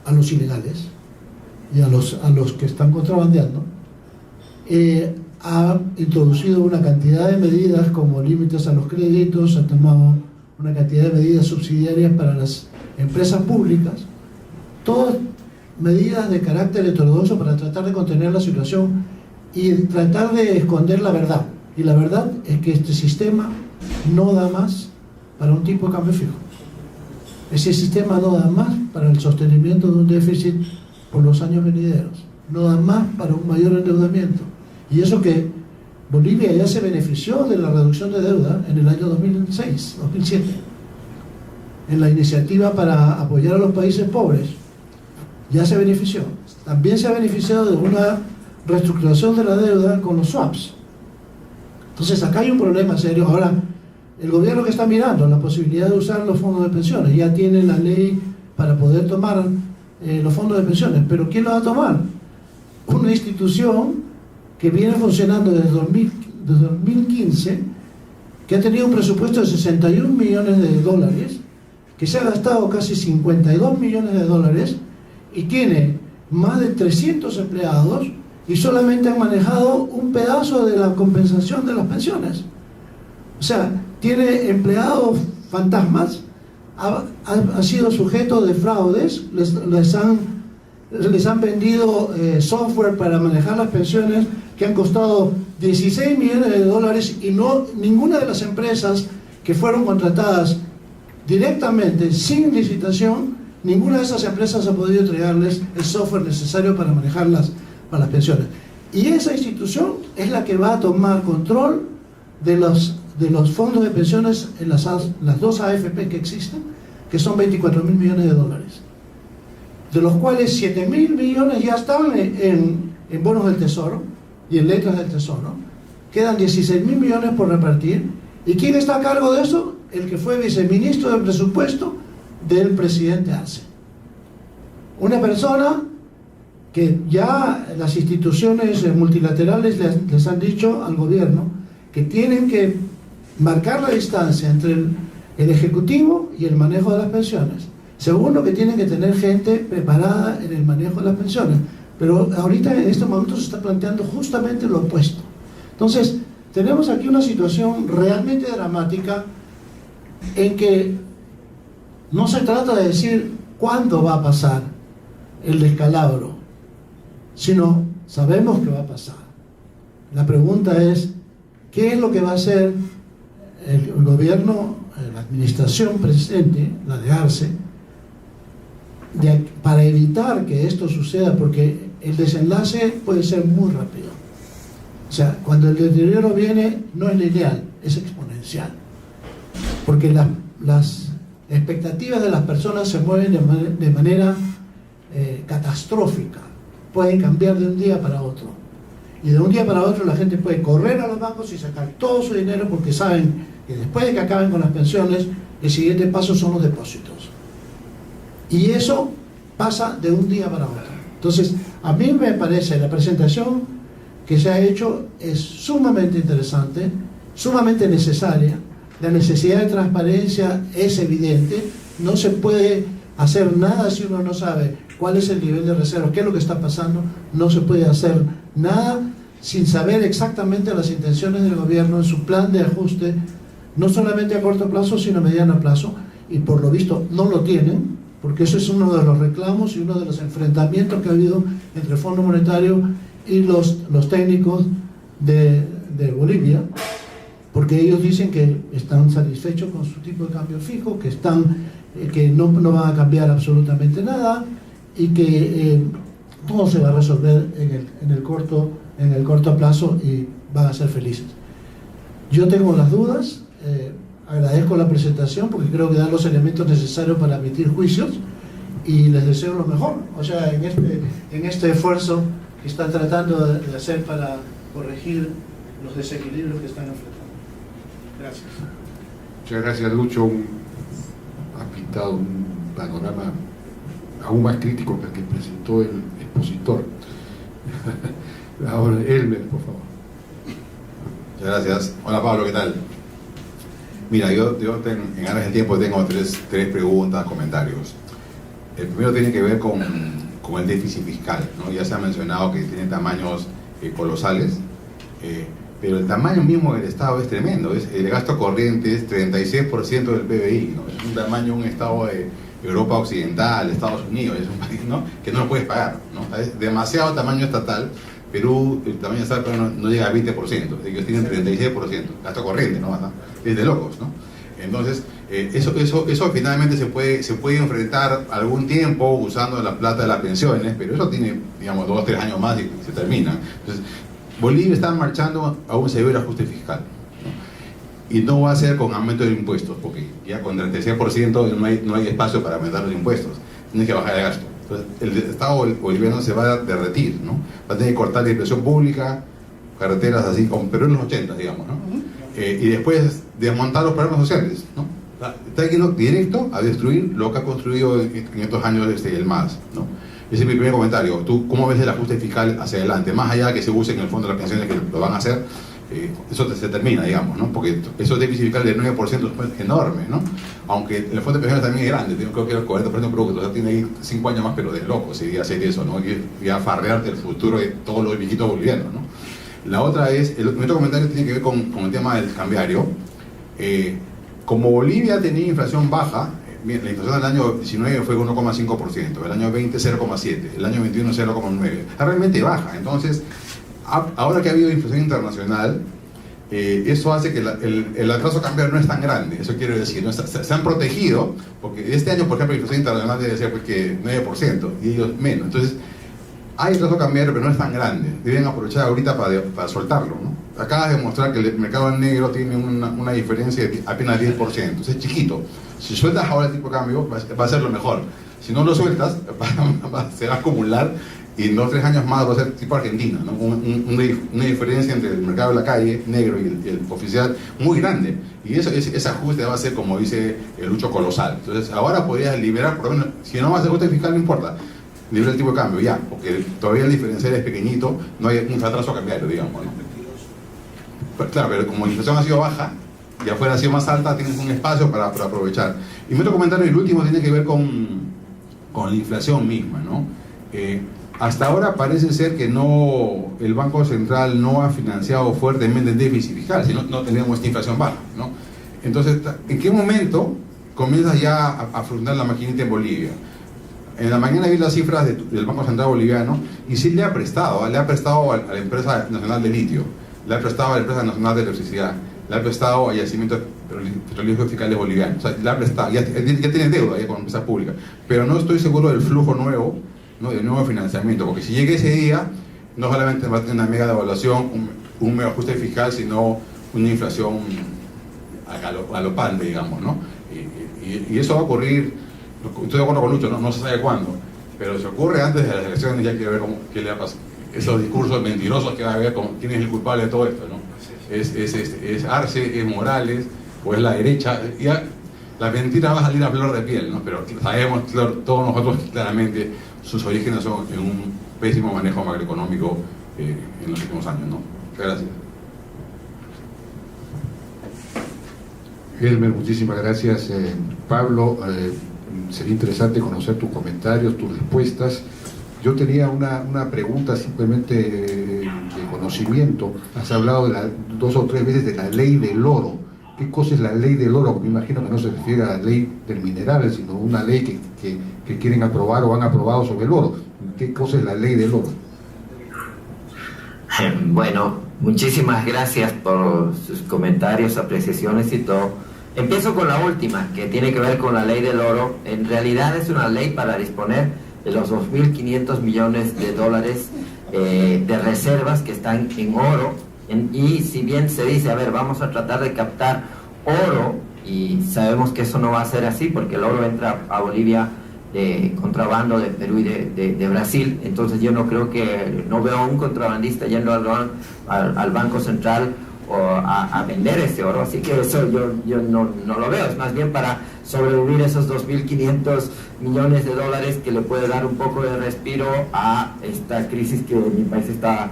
a los ilegales y a los que están contrabandeando. Ha introducido una cantidad de medidas como límites a los créditos, ha tomado una cantidad de medidas subsidiarias para las empresas públicas, todas medidas de carácter heterodoxo para tratar de contener la situación y tratar de esconder la verdad. Y la verdad es que este sistema no da más para un tipo de cambio fijo. Ese sistema no da más para el sostenimiento de un déficit por los años venideros, no da más para un mayor endeudamiento. Y eso que Bolivia ya se benefició de la reducción de deuda en el año 2006, 2007, en la iniciativa para apoyar a los países pobres. Ya se benefició. También se ha beneficiado de una reestructuración de la deuda con los swaps. Entonces acá hay un problema serio. Ahora, el gobierno que está mirando la posibilidad de usar los fondos de pensiones, ya tiene la ley para poder tomar los fondos de pensiones, pero ¿quién lo va a tomar? Una institución que viene funcionando desde 2015, que ha tenido un presupuesto de 61 millones de dólares, que se ha gastado casi 52 millones de dólares y tiene más de 300 empleados y solamente han manejado un pedazo de la compensación de las pensiones. O sea, tiene empleados fantasmas, ha sido sujeto de fraudes, les han vendido software para manejar las pensiones que han costado 16 millones de dólares y ninguna de las empresas que fueron contratadas directamente sin licitación, ninguna de esas empresas ha podido entregarles el software necesario para manejarlas para las pensiones. Y esa institución es la que va a tomar control de los fondos de pensiones en las dos AFP que existen, que son 24 mil millones de dólares, de los cuales 7 mil millones ya están en bonos del Tesoro y en letras del Tesoro. Quedan 16 mil millones por repartir. ¿Y quién está a cargo de eso? El que fue viceministro de presupuesto del presidente Arce. Una persona que ya las instituciones multilaterales les han dicho al gobierno que tienen que marcar la distancia entre el ejecutivo y el manejo de las pensiones. Segundo, que tienen que tener gente preparada en el manejo de las pensiones. Pero ahorita en este momento se está planteando justamente lo opuesto. Entonces, tenemos aquí una situación realmente dramática en que no se trata de decir cuándo va a pasar el descalabro, sino sabemos que va a pasar. La pregunta es, ¿qué es lo que va a hacer el gobierno, la administración presente, la de Arce, para evitar que esto suceda? Porque el desenlace puede ser muy rápido. O sea, cuando el deterioro viene, no es lineal, es exponencial. Porque las expectativas de las personas se mueven de manera catastrófica. Pueden cambiar de un día para otro. Y de un día para otro la gente puede correr a los bancos y sacar todo su dinero porque saben que después de que acaben con las pensiones, el siguiente paso son los depósitos. Y eso pasa de un día para otro. Entonces, a mí me parece la presentación que se ha hecho es sumamente interesante, sumamente necesaria. La necesidad de transparencia es evidente. No se puede hacer nada si uno no sabe cuál es el nivel de reserva, qué es lo que está pasando. No se puede hacer nada sin saber exactamente las intenciones del gobierno en su plan de ajuste, no solamente a corto plazo, sino a mediano plazo. Y por lo visto no lo tienen, porque eso es uno de los reclamos y uno de los enfrentamientos que ha habido entre el Fondo Monetario y los técnicos de Bolivia, porque ellos dicen que están satisfechos con su tipo de cambio fijo, que no van a cambiar absolutamente nada y que todo se va a resolver en el corto plazo y van a ser felices. Yo tengo las dudas, agradezco la presentación porque creo que da los elementos necesarios para emitir juicios y les deseo lo mejor, o sea, en este esfuerzo que están tratando de hacer para corregir los desequilibrios que están enfrentando. Gracias. Muchas gracias, Lucho. Ha pintado un panorama aún más crítico que el que presentó el expositor. Ahora, Elmer, por favor. Muchas gracias. Hola, Pablo, ¿qué tal? Mira, yo en aras del tiempo tengo tres preguntas, comentarios. El primero tiene que ver con el déficit fiscal, ¿no? Ya se ha mencionado que tiene tamaños colosales, pero el tamaño mismo del Estado es tremendo. El gasto corriente es 36% del PBI, ¿no? Es un tamaño, un Estado de Europa Occidental, Estados Unidos, es un país, ¿no?, que no lo puedes pagar, ¿no? Es demasiado tamaño estatal. Perú, el tamaño estatal no llega al 20%, ellos tienen 36%, gasto corriente, ¿no? Es de locos, ¿no? Entonces, eso finalmente se puede enfrentar algún tiempo usando la plata de las pensiones, pero eso tiene, digamos, 2 o 3 años más y se termina. Entonces, Bolivia está marchando a un severo ajuste fiscal, ¿no? Y no va a ser con aumento de impuestos, porque ya con 36% no hay espacio para aumentar los impuestos, tienes que bajar el gasto. Entonces, el Estado boliviano se va a derretir, ¿no? Va a tener que cortar la inversión pública, carreteras así, como Perú en los 80, digamos, ¿no? Y después desmontar los programas sociales, ¿no? Está yendo directo a destruir lo que ha construido en estos años el MAS, ¿no? Ese es mi primer comentario. ¿Tú cómo ves el ajuste fiscal hacia adelante? Más allá de que se use en el fondo de las pensiones, que lo van a hacer, eso se termina, digamos, ¿no? Porque eso déficit fiscal del 9% es enorme, ¿no? Aunque el fondo de pensiones también es grande, creo que el 40% de producto, o sea, tiene ahí 5 años más, pero de loco sería hacer eso, ¿no? Y a farrearte el futuro de todos los viejitos bolivianos, ¿no? La otra es, mi otro comentario tiene que ver con el tema del cambiario. Como Bolivia tenía inflación baja, la inflación del año 19 fue 1,5%, el año 20 0,7%, el año 21 0,9%, es realmente baja. Entonces, ahora que ha habido inflación internacional, eso hace que el atraso cambiario no es tan grande. Eso quiere decir, ¿no? Se han protegido, porque este año, por ejemplo, la inflación internacional debe ser pues, que 9% y ellos menos. Entonces, hay atraso cambiario, pero no es tan grande. Deben aprovechar ahorita para soltarlo, ¿no? Acabas de demostrar que el mercado negro tiene una diferencia de apenas 10%, entonces es chiquito. Si sueltas ahora el tipo de cambio, va a ser lo mejor. Si no lo sueltas, se va a acumular y en 2 o 3 años más va a ser tipo Argentina, ¿no? Una diferencia entre el mercado de la calle, negro, y el oficial muy grande. Y ese ajuste va a ser, como dice el Lucho, colosal. Entonces ahora podrías liberar, por lo menos, si no vas a ajuste fiscal, no importa. Libera el tipo de cambio, ya, porque todavía el diferencial es pequeñito, no hay un atraso cambiario, digamos, ¿no? Pues claro, pero como la inflación ha sido baja y afuera ha sido más alta, tienes un espacio para aprovechar. Y mi otro comentario, el último, tiene que ver con la inflación misma, ¿no? Hasta ahora parece ser que el Banco Central no ha financiado fuertemente el déficit fiscal, si no tendríamos esta inflación baja, ¿no? Entonces, ¿en qué momento comienza ya a funcionar la maquinita en Bolivia? En la mañana vi las cifras del Banco Central Boliviano y sí le ha prestado a la Empresa Nacional de Litio, le ha prestado a la Empresa Nacional de Electricidad, le ha prestado a Yacimientos Petrolíferos Fiscales Bolivianos, o sea, le ha prestado, ya tiene deuda ya con empresas públicas, pero no estoy seguro del flujo nuevo, ¿no? Del nuevo financiamiento, porque si llega ese día, no solamente va a tener una mega devaluación, un mega ajuste fiscal, sino una inflación galopante, digamos, ¿no? Y eso va a ocurrir. Estoy de acuerdo con Lucho, no se sabe cuándo, pero si ocurre antes de las elecciones ya quiere ver qué le va a pasar. Esos discursos mentirosos que va a haber, quién es el culpable de todo esto, ¿no? Es Arce, es Morales, o es la derecha. Ya, la mentira va a salir a flor de piel, ¿no? Pero sabemos todos nosotros claramente sus orígenes son en un pésimo manejo macroeconómico en los últimos años, ¿no? Muchas gracias. Elmer, muchísimas gracias. Pablo, sería interesante conocer tus comentarios, tus respuestas. Yo tenía una pregunta simplemente de conocimiento. Has hablado 2 o 3 veces de la ley del oro. ¿Qué cosa es la ley del oro? Me imagino que no se refiere a la ley del mineral, sino una ley que quieren aprobar o han aprobado sobre el oro. ¿Qué cosa es la ley del oro? Bueno, muchísimas gracias por sus comentarios, apreciaciones y todo. Empiezo con la última, que tiene que ver con la ley del oro. En realidad es una ley para disponer de los 2.500 millones de dólares de reservas que están en oro. Y si bien se dice, a ver, vamos a tratar de captar oro, y sabemos que eso no va a ser así, porque el oro entra a Bolivia de contrabando de Perú y de Brasil. Entonces yo no veo a un contrabandista yendo al Banco Central o a vender ese oro, así que eso yo no lo veo. Es más bien para sobrevivir esos 2.500 millones de dólares que le puede dar un poco de respiro a esta crisis que mi país está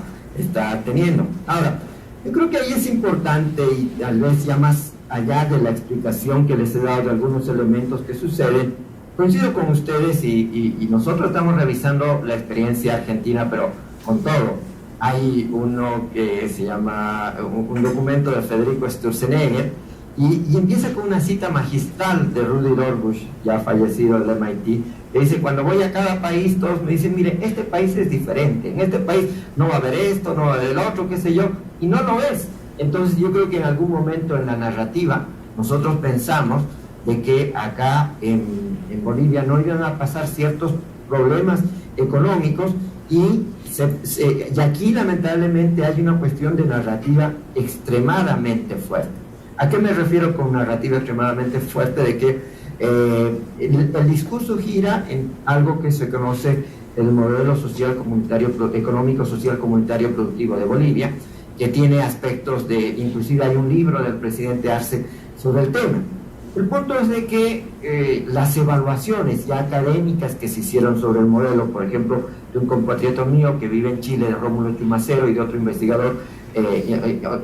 teniendo. Ahora, yo creo que ahí es importante, y tal vez ya más allá de la explicación que les he dado de algunos elementos que suceden, coincido con ustedes y nosotros estamos revisando la experiencia argentina, pero con todo. Hay uno que se llama, un documento de Federico Sturzenegger, y empieza con una cita magistral de Rudy Dorbush, ya fallecido del MIT, que dice: cuando voy a cada país, todos me dicen, mire, este país es diferente, en este país no va a haber esto, no va a haber el otro, qué sé yo, y no lo es. Entonces yo creo que en algún momento en la narrativa nosotros pensamos de que acá en Bolivia no iban a pasar ciertos problemas económicos, y aquí lamentablemente hay una cuestión de narrativa extremadamente fuerte. ¿A qué me refiero con narrativa extremadamente fuerte? De que el discurso gira en algo que se conoce el modelo social comunitario, económico social comunitario productivo de Bolivia, que tiene aspectos inclusive hay un libro del presidente Arce sobre el tema. El punto es de que las evaluaciones ya académicas que se hicieron sobre el modelo, por ejemplo, de un compatriota mío que vive en Chile, de Rómulo Chumacero, y de otro investigador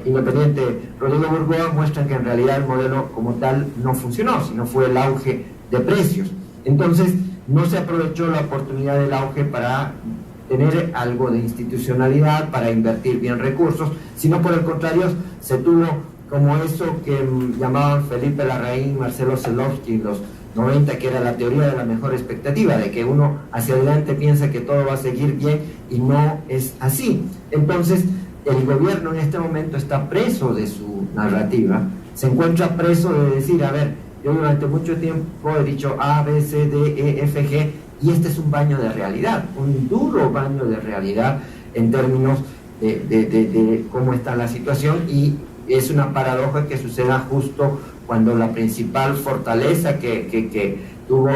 independiente Rodrigo Burgoa muestran que en realidad el modelo como tal no funcionó, sino fue el auge de precios. Entonces no se aprovechó la oportunidad del auge para tener algo de institucionalidad, para invertir bien recursos, sino por el contrario se tuvo como eso que llamaban Felipe Larraín, Marcelo Celovsky en los 90, que era la teoría de la mejor expectativa, de que uno hacia adelante piensa que todo va a seguir bien y no es así. Entonces el gobierno en este momento está preso de su narrativa, se encuentra preso de decir, a ver, yo durante mucho tiempo he dicho A, B, C, D, E, F, G, y este es un baño de realidad, un duro baño de realidad en términos de cómo está la situación, y es una paradoja que suceda justo cuando la principal fortaleza que tuvo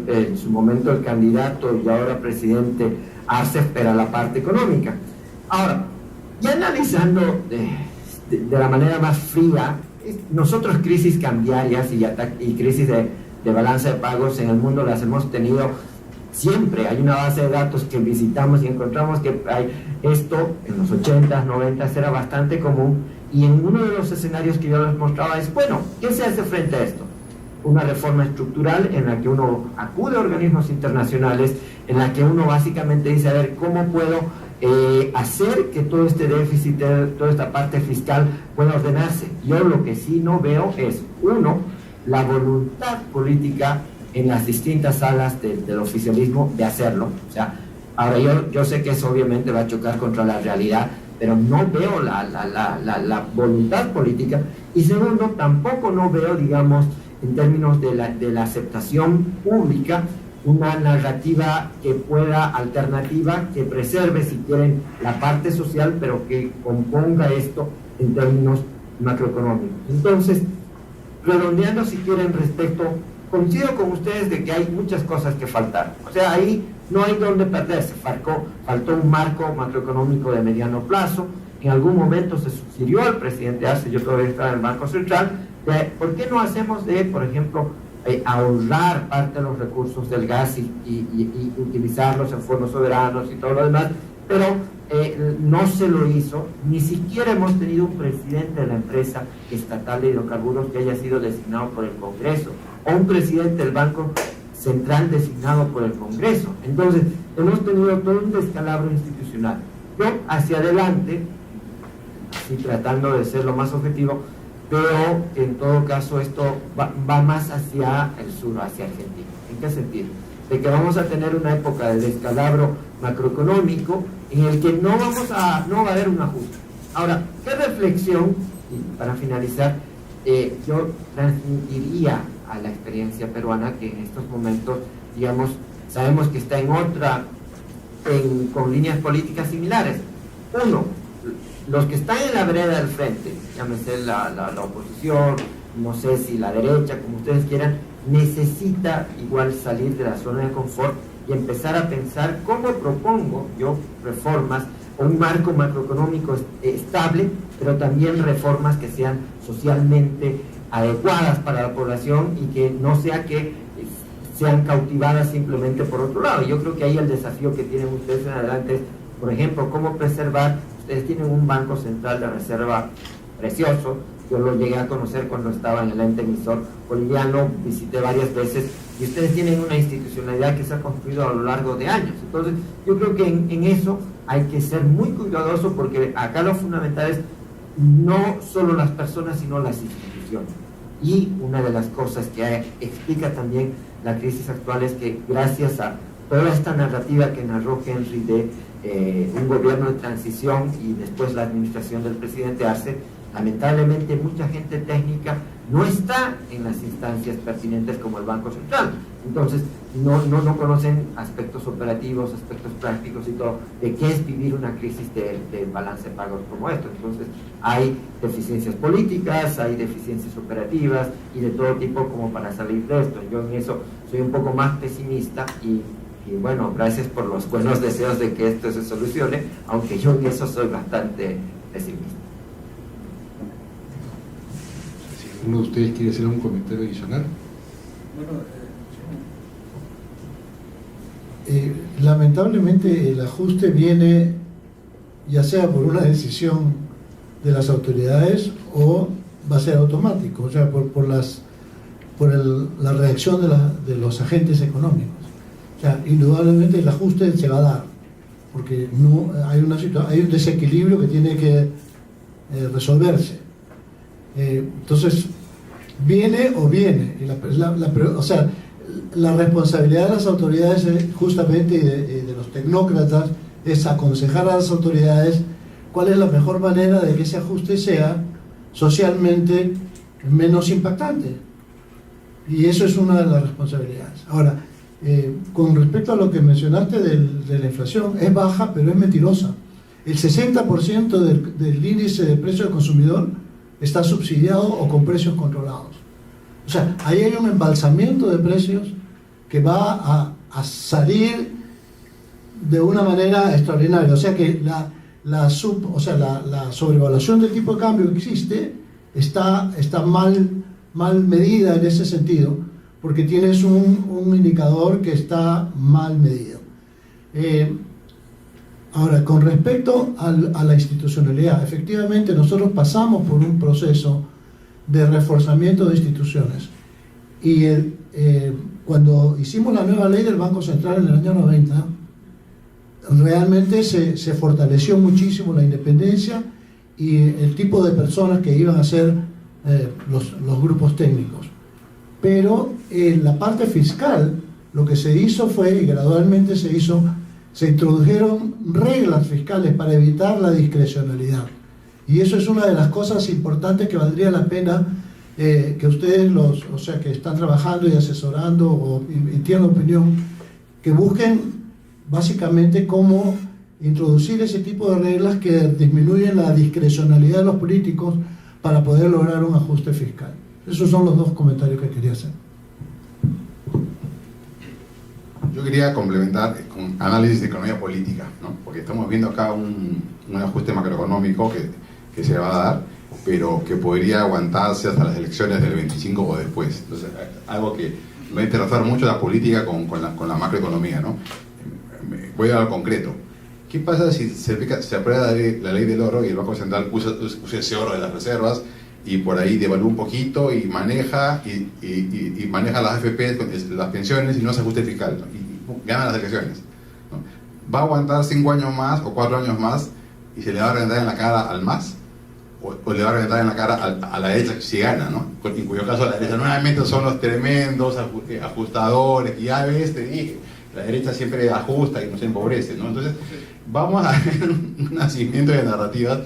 en su momento el candidato y ahora presidente Arce era la parte económica. Ahora, ya analizando de la manera más fría, nosotros crisis cambiarias y crisis de balanza de pagos en el mundo las hemos tenido siempre. Hay una base de datos que visitamos y encontramos que hay esto en los 80s, 90s era bastante común, y en uno de los escenarios que yo les mostraba es, bueno, ¿qué se hace frente a esto? Una reforma estructural en la que uno acude a organismos internacionales, en la que uno básicamente dice, a ver, ¿cómo puedo hacer que todo este déficit, toda esta parte fiscal pueda ordenarse? Yo lo que sí no veo es, uno, la voluntad política en las distintas salas del oficialismo de hacerlo. O sea, ahora yo sé que eso obviamente va a chocar contra la realidad, pero no veo la voluntad política. Y segundo, tampoco no veo, digamos, en términos de la aceptación pública, una narrativa que pueda, alternativa, que preserve, si quieren, la parte social, pero que componga esto en términos macroeconómicos. Entonces, redondeando, si quieren, respecto, coincido con ustedes de que hay muchas cosas que faltar. O sea, ahí no hay donde perderse. Faltó un marco macroeconómico de mediano plazo. En algún momento se sugirió al presidente Arce, yo todavía estaba en el Banco Central, de por qué no hacemos por ejemplo, ahorrar parte de los recursos del gas y utilizarlos en fondos soberanos y todo lo demás, pero no se lo hizo. Ni siquiera hemos tenido un presidente de la empresa estatal de hidrocarburos que haya sido designado por el Congreso, o un presidente del Banco Central designado por el Congreso. Entonces, hemos tenido todo un descalabro institucional. Yo, hacia adelante, así tratando de ser lo más objetivo, pero que en todo caso esto va más hacia el sur, hacia Argentina. ¿En qué sentido? De que vamos a tener una época de descalabro macroeconómico en el que no va a haber un ajuste. Ahora, ¿qué reflexión? Y para finalizar, yo transmitiría a la experiencia peruana que en estos momentos, digamos, sabemos que está con líneas políticas similares. Uno, los que están en la vereda del frente, llámese la oposición, no sé si la derecha, como ustedes quieran, necesita igual salir de la zona de confort y empezar a pensar cómo propongo yo reformas o un marco macroeconómico estable, pero también reformas que sean socialmente adecuadas para la población y que no sea que sean cautivadas simplemente por otro lado. Yo creo que ahí el desafío que tienen ustedes en adelante es, por ejemplo, cómo preservar. Ustedes tienen un Banco Central de Reserva precioso. Yo lo llegué a conocer cuando estaba en el ente emisor boliviano, visité varias veces, y ustedes tienen una institucionalidad que se ha construido a lo largo de años. Entonces, yo creo que en eso hay que ser muy cuidadoso, porque acá lo fundamental es no solo las personas, sino las instituciones. Y una de las cosas que explica también la crisis actual es que gracias a toda esta narrativa que narró Henry de un gobierno de transición y después la administración del presidente Arce, lamentablemente mucha gente técnica no está en las instancias pertinentes como el Banco Central. Entonces no conocen aspectos operativos, aspectos prácticos y todo, de qué es vivir una crisis de balance de pagos como esto. Entonces hay deficiencias políticas, hay deficiencias operativas y de todo tipo como para salir de esto. Yo en eso soy un poco más pesimista y bueno, gracias por los buenos deseos de que esto se solucione, aunque yo en eso soy bastante pesimista. Si uno de ustedes quiere hacer un comentario adicional. Lamentablemente el ajuste viene ya sea por una decisión de las autoridades o va a ser automático, o sea, por la reacción de los agentes económicos. O sea, indudablemente el ajuste se va a dar, porque no hay un desequilibrio que tiene que resolverse. Entonces, viene o viene. O sea, la responsabilidad de las autoridades justamente y de los tecnócratas es aconsejar a las autoridades cuál es la mejor manera de que ese ajuste sea socialmente menos impactante. Y eso es una de las responsabilidades. Ahora, con respecto a lo que mencionaste de la inflación, es baja, pero es mentirosa. El 60% del índice de precio del consumidor está subsidiado o con precios controlados. O sea, ahí hay un embalsamiento de precios que va a salir de una manera extraordinaria. O sea que la sobrevaluación del tipo de cambio que existe está mal medida en ese sentido, porque tienes un indicador que está mal medido. Ahora, con respecto a la institucionalidad, efectivamente nosotros pasamos por un proceso de reforzamiento de instituciones. Y cuando hicimos la nueva ley del Banco Central en el año 90, realmente se fortaleció muchísimo la independencia y el tipo de personas que iban a ser los grupos técnicos. Pero en la parte fiscal, lo que se hizo fue, y gradualmente se introdujeron reglas fiscales para evitar la discrecionalidad. Y eso es una de las cosas importantes que valdría la pena que ustedes, que están trabajando y asesorando o emitiendo opinión, que busquen básicamente cómo introducir ese tipo de reglas que disminuyen la discrecionalidad de los políticos para poder lograr un ajuste fiscal. Esos son los dos comentarios que quería hacer. Yo quería complementar con análisis de economía política, ¿no? Porque estamos viendo acá un ajuste macroeconómico que se va a dar, pero que podría aguantarse hasta las elecciones del 25 o después. Entonces, algo que va a interactuar mucho la política con la macroeconomía, ¿no? Voy a hablar concreto. ¿Qué pasa si se aprueba la ley del oro y el Banco Central usa ese oro de las reservas y por ahí devalúa un poquito y maneja las AFP, las pensiones, y no se ajuste fiscal, ¿no? Y gana las elecciones, ¿no? ¿Va a aguantar 5 años más o 4 años más y se le va a reventar en la cara al MAS? ¿O le va a reventar en la cara a la derecha si gana, ¿no? En cuyo caso la derecha nuevamente son los tremendos ajustadores, y ya ves, te dije, la derecha siempre ajusta y nos empobrece, ¿no? Entonces vamos a ver un nacimiento de narrativas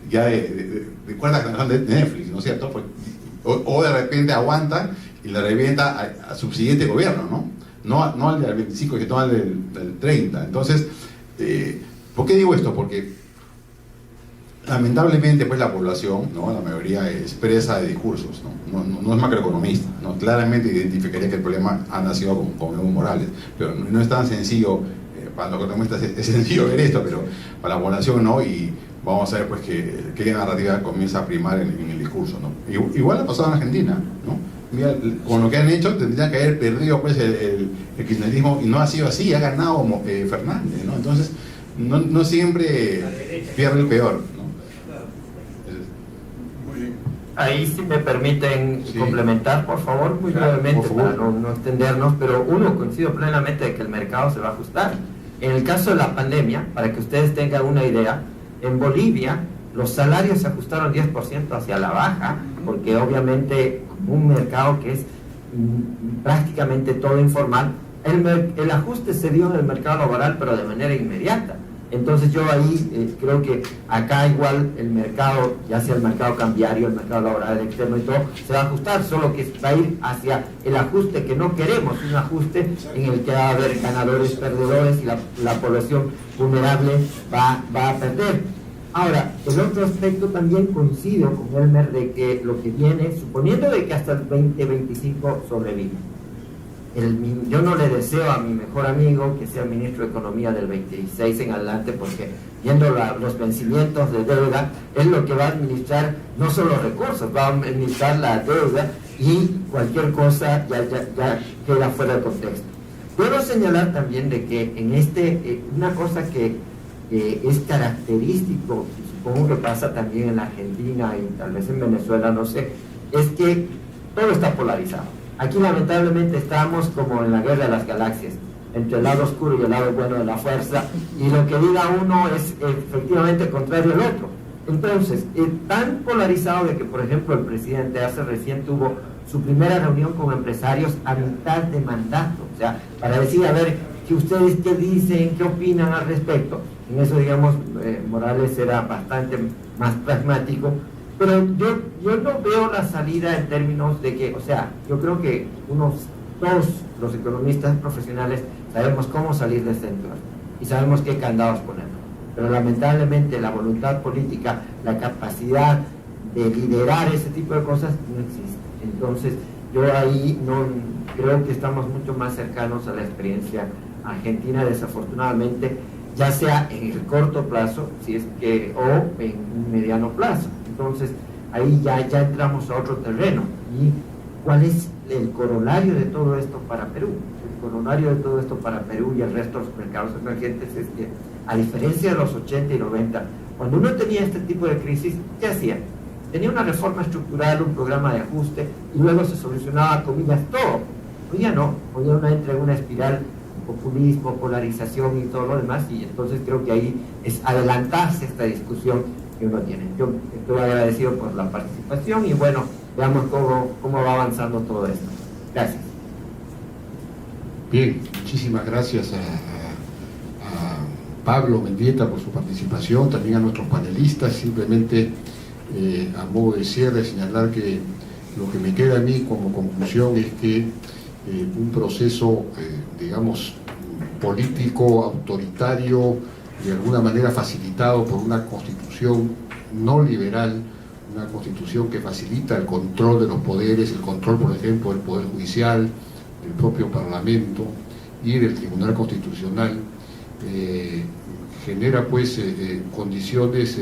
ya de cuarta generación de Netflix, ¿no es cierto? O de repente aguantan y le revienta a su siguiente gobierno, ¿no? No al del 25, sino al del 30. Entonces, ¿por qué digo esto? Porque lamentablemente pues la población, ¿no? La mayoría es presa de discursos, no es macroeconomista, ¿no? Claramente identificaría que el problema ha nacido con Evo Morales, pero no es tan sencillo, para los economistas es sencillo ver esto, pero para la población no, y vamos a ver pues qué narrativa comienza a primar en el discurso, ¿no? Igual ha pasado en Argentina, ¿no? Mira, con lo que han hecho tendrían que haber perdido pues el kirchnerismo, y no ha sido así, ha ganado Fernández, ¿no? Entonces no siempre pierde el peor, ¿no? Ahí si me permiten complementar, por favor, muy brevemente, para no extendernos, pero uno, coincido plenamente de que el mercado se va a ajustar. En el caso de la pandemia, para que ustedes tengan una idea, en Bolivia los salarios se ajustaron 10% hacia la baja, porque obviamente un mercado que es prácticamente todo informal, el ajuste se dio en el mercado laboral, pero de manera inmediata. Entonces yo ahí creo que acá igual el mercado, ya sea el mercado cambiario, el mercado laboral, el externo y todo, se va a ajustar, solo que va a ir hacia el ajuste que no queremos, un ajuste en el que va a haber ganadores, perdedores, y la población vulnerable va a perder. Ahora, el otro aspecto también coincido con Elmer de que lo que viene, suponiendo de que hasta el 2025 sobrevive, yo no le deseo a mi mejor amigo que sea ministro de Economía del 26 en adelante, porque viendo los vencimientos de deuda, es lo que va a administrar no solo recursos, va a administrar la deuda, y cualquier cosa ya queda fuera de contexto. Puedo señalar también de que en una cosa que es característico, y supongo que pasa también en Argentina y tal vez en Venezuela, no sé, es que todo está polarizado. Aquí lamentablemente estamos como en la guerra de las galaxias, entre el lado oscuro y el lado bueno de la fuerza, y lo que diga uno es efectivamente contrario al otro. Entonces, tan polarizado de que, por ejemplo, el presidente hace recién tuvo su primera reunión con empresarios a mitad de mandato, o sea, para decir, a ver, que ustedes qué dicen, qué opinan al respecto. En eso, digamos, Morales era bastante más pragmático, pero yo no veo la salida en términos de que, o sea, yo creo que todos los economistas profesionales sabemos cómo salir de este entorno y sabemos qué candados poner, pero lamentablemente la voluntad política, la capacidad de liderar ese tipo de cosas no existe. Entonces, yo ahí no creo que estamos mucho más cercanos a la experiencia argentina, desafortunadamente, ya sea en el corto plazo, si es que, o en un mediano plazo. Entonces, ahí ya entramos a otro terreno. ¿Y cuál es el corolario de todo esto para Perú? El corolario de todo esto para Perú y el resto de los mercados emergentes es que, a diferencia de los 80 y 90, cuando uno tenía este tipo de crisis, ¿qué hacía? Tenía una reforma estructural, un programa de ajuste, y luego se solucionaba, comillas, todo. Hoy ya no, hoy uno entra en una espiral de populismo, polarización y todo lo demás, y entonces creo que ahí es adelantarse esta discusión que uno tiene. Yo estoy agradecido por la participación y bueno, veamos cómo va avanzando todo esto. Gracias. Bien, muchísimas gracias a Pablo Mendieta por su participación, también a nuestros panelistas. Simplemente a modo de cierre señalar que lo que me queda a mí como conclusión es que un proceso, digamos, político, autoritario, de alguna manera facilitado por una constitución no liberal, una constitución que facilita el control de los poderes, el control, por ejemplo, del Poder Judicial, del propio Parlamento y del Tribunal Constitucional, genera pues condiciones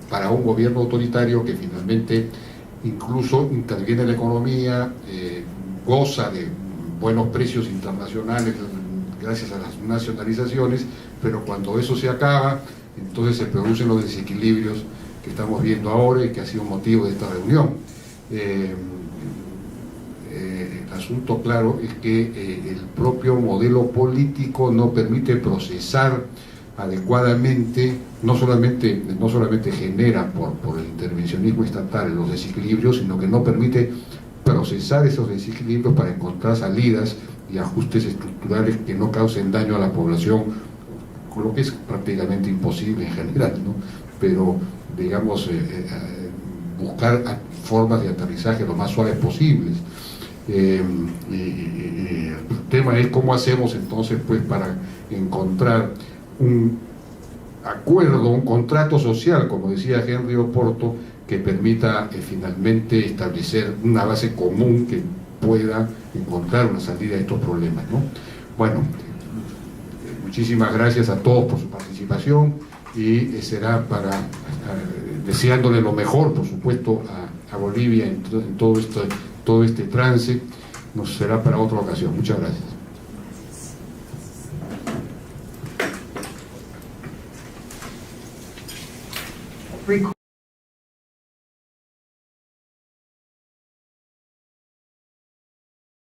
para un gobierno autoritario que finalmente incluso interviene en la economía, goza de buenos precios internacionales gracias a las nacionalizaciones, pero cuando eso se acaba, entonces se producen los desequilibrios que estamos viendo ahora y que ha sido motivo de esta reunión. El asunto, claro, es que el propio modelo político no permite procesar adecuadamente, no solamente genera por el intervencionismo estatal los desequilibrios, sino que no permite procesar esos desequilibrios para encontrar salidas y ajustes estructurales que no causen daño a la población, con lo que es prácticamente imposible en general, ¿no? Pero, digamos, buscar formas de aterrizaje lo más suaves posibles. El tema es cómo hacemos entonces pues para encontrar un acuerdo, un contrato social, como decía Henry Oporto, que permita finalmente establecer una base común que pueda encontrar una salida a estos problemas, ¿no? Bueno, muchísimas gracias a todos por su participación y será para deseándole lo mejor, por supuesto, a Bolivia en todo este trance. Nos será para otra ocasión. Muchas gracias.